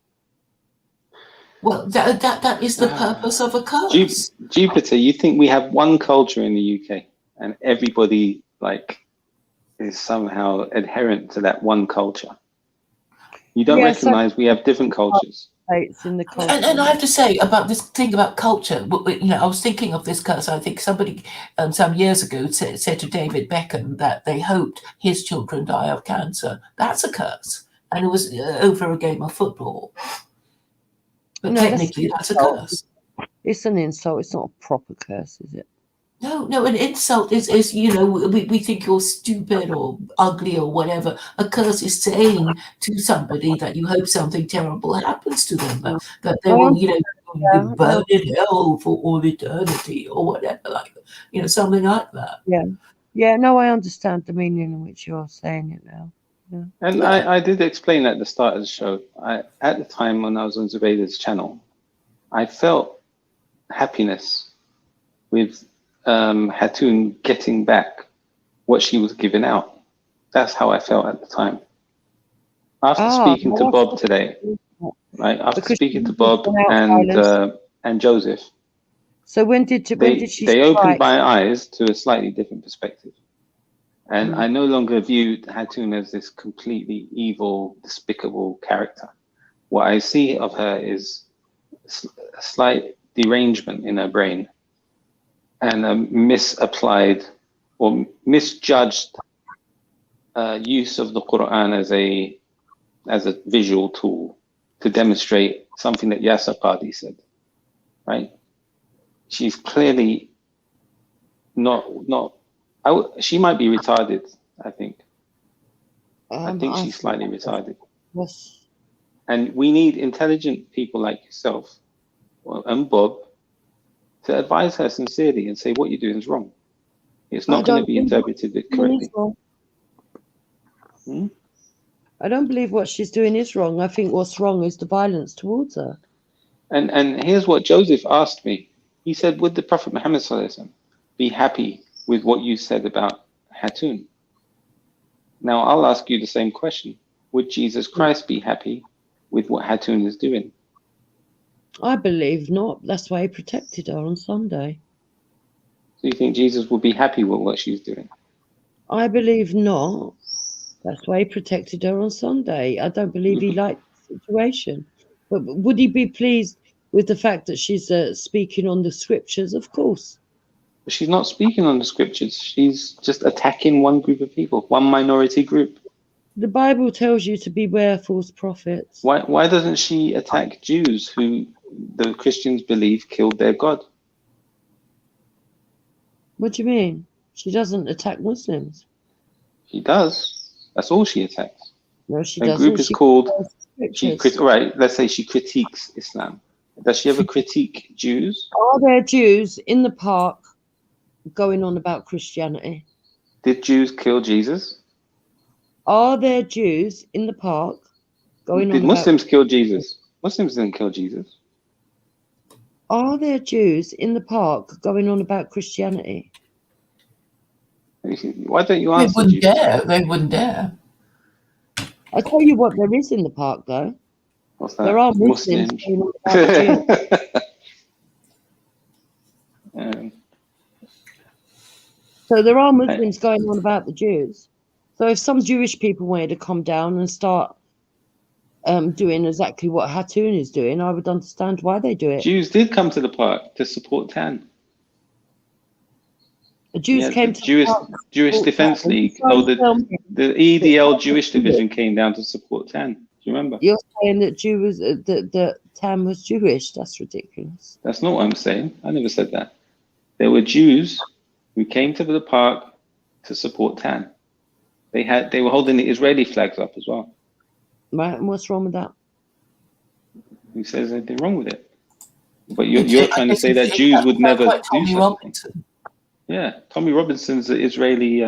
S4: Well, that is the purpose of a curse.
S5: Jupiter, you think we have one culture in the UK and everybody like is somehow adherent to that one culture? You don't recognize we have different cultures.
S2: In the culture.
S4: And I have to say about this thing about culture, you know, I was thinking of this curse. I think somebody some years ago said to David Beckham that they hoped his children die of cancer. That's a curse. And it was over a game of football. But no, technically, that's a curse.
S2: It's an insult. It's not a proper curse, is it?
S4: No, an insult is you know, we think you're stupid or ugly or whatever. A curse is saying to somebody that you hope something terrible happens to them, that they will, you know, burn in hell for all eternity or whatever, like, you know, something like that.
S2: Yeah, no, I understand the meaning in which you're saying it now. Yeah.
S5: And I did explain at the start of the show, at the time when I was on Zubaydah's channel, I felt happiness with Hatune getting back what she was giving out. That's how I felt at the time. After speaking to Bob today, right? After speaking to Bob and Joseph.
S2: So when did she?
S5: They opened my eyes to a slightly different perspective, and I no longer viewed Hatune as this completely evil, despicable character. What I see of her is a slight derangement in her brain, and a misapplied or misjudged use of the Quran as a visual tool to demonstrate something that Yasser Qadi said, right? She's clearly she might be retarded, I think. I think she's slightly retarded.
S2: Yes.
S5: And we need intelligent people like yourself and Bob to advise her sincerely and say what you're doing is wrong. It's not going to be interpreted correctly.
S2: I don't believe what she's doing is wrong. I think what's wrong is the violence towards her.
S5: And here's what Joseph asked me. He said, would the Prophet Muhammad be happy with what you said about Hatune? Now I'll ask you the same question. Would Jesus Christ be happy with what Hatune is doing?
S2: I believe not. That's why he protected her on Sunday.
S5: So you think Jesus would be happy with what she's doing?
S2: I believe not. That's why he protected her on Sunday. I don't believe he liked the situation. But would he be pleased with the fact that she's speaking on the scriptures? Of course.
S5: But she's not speaking on the scriptures. She's just attacking one group of people, one minority group.
S2: The Bible tells you to beware false prophets.
S5: Why doesn't she attack Jews who the Christians believe killed their God?
S2: What do you mean? She doesn't attack Muslims.
S5: She does. That's all she attacks.
S2: No, she
S5: doesn't. The group is called. Right. Let's say she critiques Islam. Does she ever critique Jews?
S2: Are there Jews in the park going on about Christianity?
S5: Did Jews kill Jesus?
S2: Are there Jews in the park going on?
S5: Did Muslims kill Jesus? Muslims didn't kill Jesus.
S2: Are there Jews in the park going on about Christianity?
S5: Why don't you answer?
S4: They wouldn't dare.
S2: I tell you what, there is in the park though.
S5: What's that?
S2: There are Muslims going on about Jews. So there are Muslims going on about the Jews. So if some Jewish people wanted to come down and start doing exactly what Hatune is doing, I would understand why they do it.
S5: Jews did come to the park to support Tan.
S2: The Jews came to the
S5: Jewish Defense League. Oh, the EDL Jewish division came down to support Tan. Do you remember?
S2: You're saying that that Tan was Jewish? That's ridiculous.
S5: That's not what I'm saying. I never said that. There were Jews who came to the park to support Tan. They were holding the Israeli flags up as well.
S2: Right, and what's wrong with that?
S5: Who says anything wrong with it? But you're trying to say that Jews would never do something. Yeah, Tommy Robinson's an Israeli,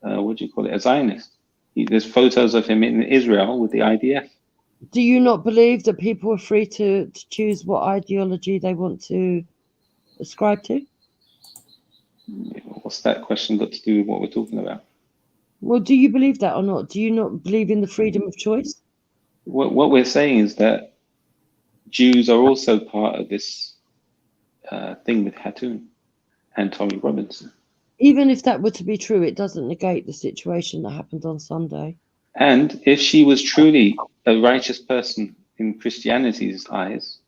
S5: what do you call it, a Zionist. There's photos of him in Israel with the IDF.
S2: Do you not believe that people are free to choose what ideology they want to ascribe to?
S5: What's that question got to do with what we're talking about?
S2: Well, do you believe that or not? Do you not believe in the freedom of choice?
S5: What we're saying is that Jews are also part of this thing with Hatune and Tommy Robinson.
S2: Even if that were to be true, it doesn't negate the situation that happened on Sunday.
S5: And if she was truly a righteous person in Christianity's eyes,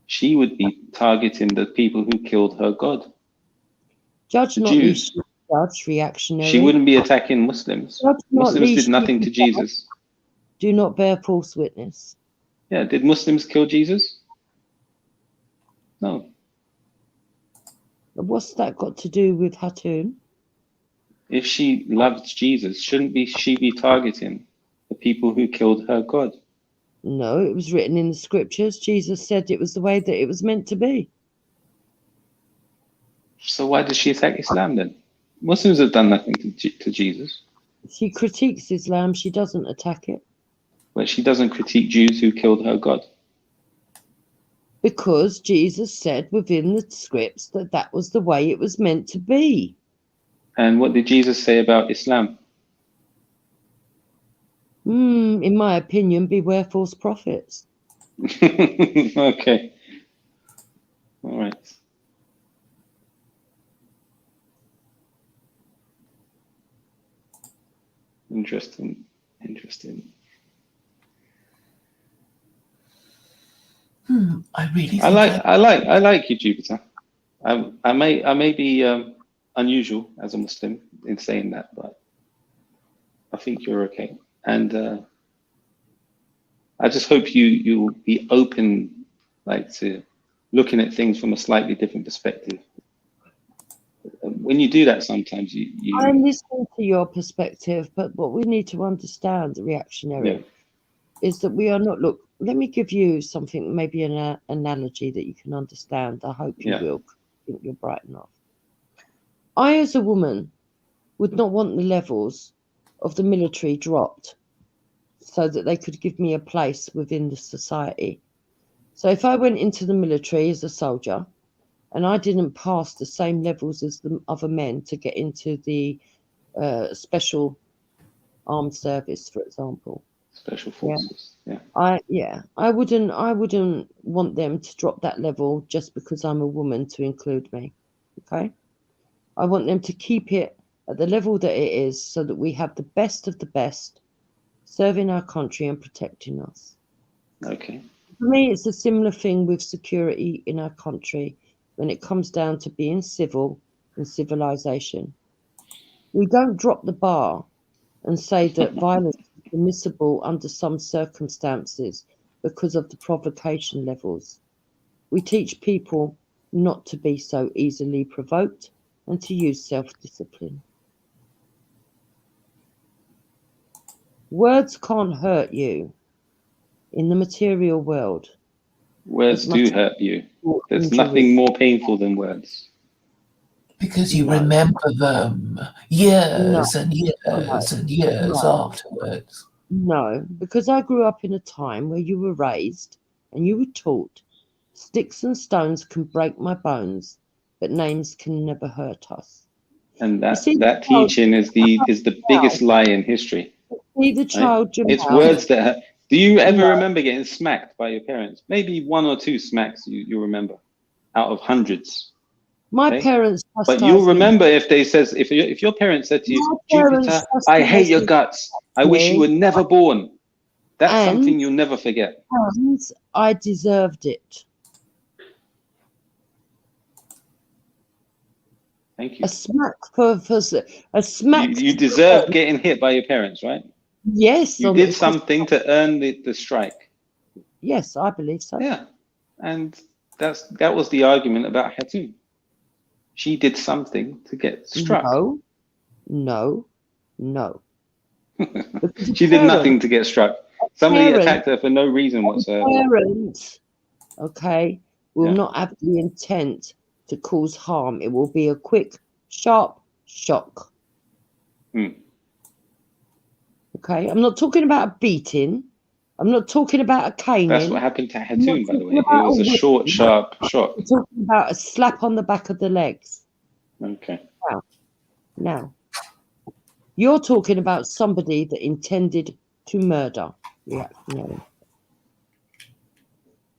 S5: she would be targeting the people who killed her God.
S2: Judge
S5: the
S2: not
S5: Jews.
S2: least judge, reactionary.
S5: She wouldn't be attacking Muslims.
S2: Judge not
S5: Muslims
S2: least
S5: did nothing to Jesus.
S2: Do not bear false witness.
S5: Yeah, did Muslims kill Jesus? No.
S2: What's that got to do with Hatune?
S5: If she loved Jesus, shouldn't she be targeting the people who killed her God?
S2: No, it was written in the scriptures. Jesus said it was the way that it was meant to be.
S5: So why does she attack Islam then? Muslims have done nothing to Jesus.
S2: She critiques Islam, she doesn't attack it.
S5: But she doesn't critique Jews who killed her God.
S2: Because Jesus said within the scripts that that was the way it was meant to be.
S5: And what did Jesus say about Islam?
S2: In my opinion, beware false prophets.
S5: Okay. All right. Interesting.
S4: I really think
S5: I like you, Jupiter. I may be unusual as a Muslim in saying that, but I think you're okay. And I just hope you'll be open, like, to looking at things from a slightly different perspective. When you do that, sometimes you
S2: I'm listening to your perspective, but what we need to understand, reactionary, is that we are not. Look, let me give you something, maybe an analogy that you can understand. I hope you will. I think you're bright enough. I, as a woman, would not want the levels of the military dropped so that they could give me a place within the society. So if I went into the military as a soldier and I didn't pass the same levels as the other men to get into the special armed service, for example.
S5: Special forces.
S2: I wouldn't want them to drop that level just because I'm a woman to include me. Okay? I want them to keep it at the level that it is so that we have the best of the best serving our country and protecting us.
S5: Okay.
S2: For me, it's a similar thing with security in our country when it comes down to being civil and civilization. We don't drop the bar and say that violence is permissible under some circumstances because of the provocation levels. We teach people not to be so easily provoked and to use self-discipline. Words can't hurt you in the material world.
S5: Words do hurt you. There's nothing more painful than words.
S4: Because you remember them years and years afterwards.
S2: No, because I grew up in a time where you were raised and you were taught sticks and stones can break my bones, but names can never hurt us.
S5: And that teaching is the biggest lie in history.
S2: See the child,
S5: right? It's words that hurt. Do you ever remember getting smacked by your parents? Maybe one or two smacks you remember out of hundreds.
S2: My parents,
S5: but you'll remember if they says if your parents said to you, Jupiter, I hate your guts. I wish you were never born. That's something you'll never forget.
S2: And I deserved it.
S5: Thank you.
S2: A smack for a smack.
S5: You deserve getting hit by your parents, right?
S2: Yes.
S5: You did something to earn the strike.
S2: Yes, I believe so.
S5: Yeah, and that was the argument about Hatune. She did something to get struck.
S2: No.
S5: She did nothing to get struck. Somebody attacked her for no reason whatsoever.
S2: Parents, will not have the intent to cause harm. It will be a quick, sharp shock. Okay, I'm not talking about a beating. I'm not talking about a caning.
S5: That's what happened to Hatune, by the way. It was a short, sharp shock.
S2: I'm talking about a slap on the back of the legs.
S5: Okay.
S2: Now, you're talking about somebody that intended to murder. Do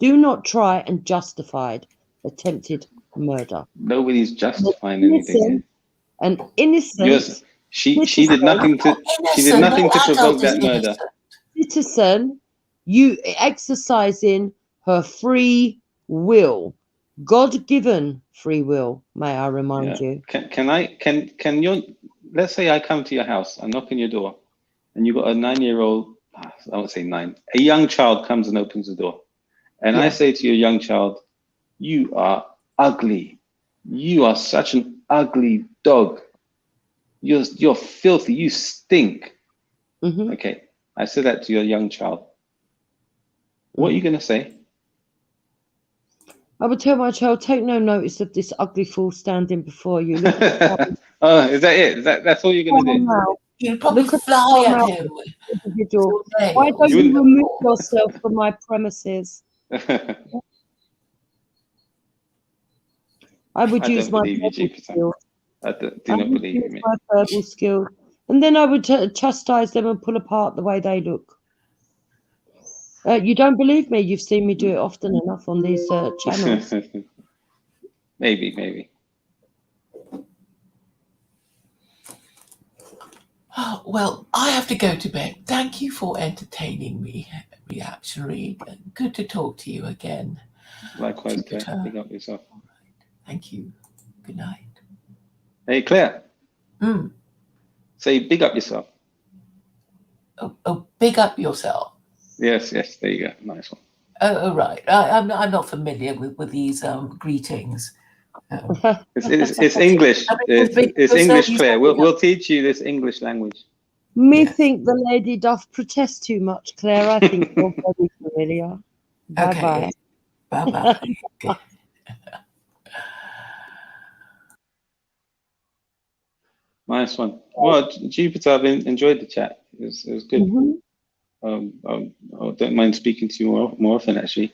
S2: Do not try and justify attempted murder.
S5: Nobody's justifying anything.
S2: An innocent.
S5: She did nothing to. She did nothing to provoke that murder.
S2: Citizen, you exercising her free will, God-given free will. May I remind you?
S5: Can you? Let's say I come to your house, I knock on your door, and you got a 9-year-old. I won't say 9. A young child comes and opens the door, and I say to your young child, "You are ugly. You are such an ugly dog. You're filthy. You stink." Okay, I said that to your young child. What are you going to say?
S2: I would tell my child, take no notice of this ugly fool standing before you. Look at
S5: oh, is that it? That's all you're going to do?
S4: You'd probably fly at him.
S2: Individual. Why don't you remove yourself from my premises? I would use my verbal skills.
S5: I do not believe you.
S2: My verbal skills. And then I would chastise them and pull apart the way they look. You don't believe me? You've seen me do it often enough on these channels.
S5: Maybe.
S4: Oh, well, I have to go to bed. Thank you for entertaining me, Reaction. Good to talk to you again.
S5: Likewise, Claire. Big up yourself.
S4: All right. Thank you. Good night.
S5: Hey, Claire. Say big up yourself.
S4: Oh, big up yourself.
S5: Yes. There you go. Nice one.
S4: Oh, right. I'm not familiar with these greetings.
S5: It's English. It's English, Claire. We'll teach you this English language.
S2: Think the lady doth protest too much, Claire. I think you're very familiar. Bye-bye.
S4: Bye-bye. Okay.
S5: Nice one. Well, Jupiter, I've enjoyed the chat. It was good. I don't mind speaking to you more often, actually.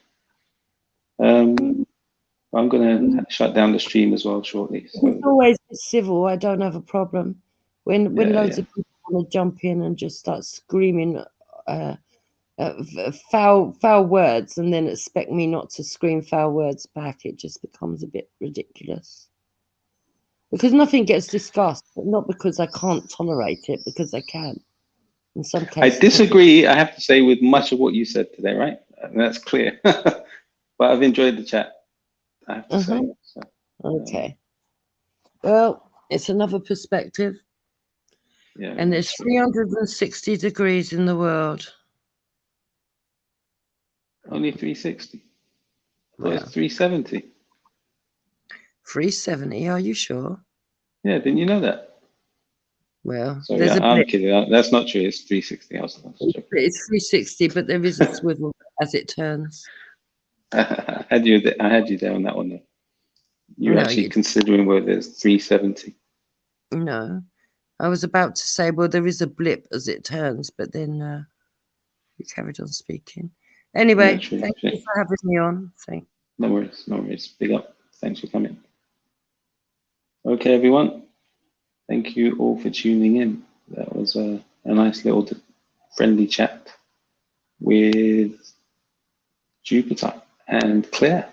S5: I'm going to shut down the stream as well shortly. So.
S2: It's always civil. I don't have a problem. When loads of people want to jump in and just start screaming foul words and then expect me not to scream foul words back, it just becomes a bit ridiculous. Because nothing gets discussed, but not because I can't tolerate it, because I can. In some cases,
S5: I disagree, I have to say, with much of what you said today, right? And that's clear. But I've enjoyed the chat, I have to say. So,
S2: okay. Well, it's another perspective.
S5: Yeah.
S2: And there's 360 degrees in the world.
S5: Only 360. I thought it was 370.
S2: 370, are you sure?
S5: Yeah, didn't you know that?
S2: Well,
S5: sorry, I'm kidding. That's not true. It's 360.
S2: It's 360, but there is a swivel as it turns.
S5: I had you there on that one, though. You're actually considering whether it's 370.
S2: No, I was about to say, well, there is a blip as it turns, but then we carried on speaking. Anyway, thank you for having me on.
S5: No worries. Big up. Thanks for coming. Okay, everyone. Thank you all for tuning in. That was a nice little friendly chat with Jupiter and Claire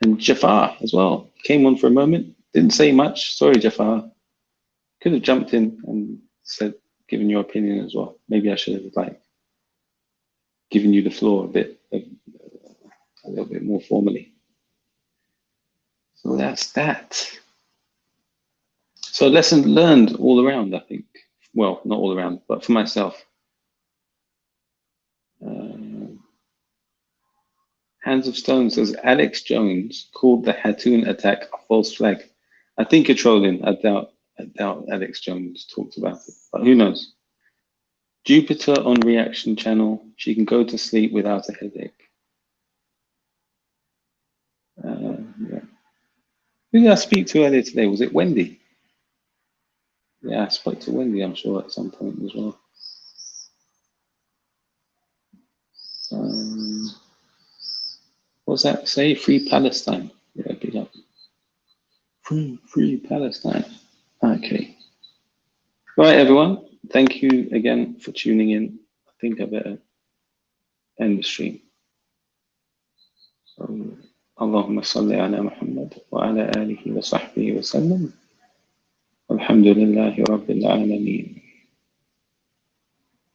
S5: and Jafar as well. Came on for a moment, didn't say much. Sorry, Jafar. Could have jumped in and given your opinion as well. Maybe I should have given you the floor a little bit more formally. So that's that. So lesson learned all around, I think. Well, not all around, but for myself. Hands of Stone says Alex Jones called the Hatune attack a false flag. I think you're trolling. I doubt Alex Jones talked about it, but who knows? Jupiter on Reaction channel. She can go to sleep without a headache. Yeah. Who did I speak to earlier today? Was it Wendy? Yeah, I spoke to Wendy, I'm sure, at some point as well. What's that say? Free Palestine. Yeah, big up. Free Palestine. Okay. Right, everyone. Thank you again for tuning in. I think I better end the stream. اللهم صل على محمد وعلى آله وصحبه وسلم. والحمد لله رب العالمين.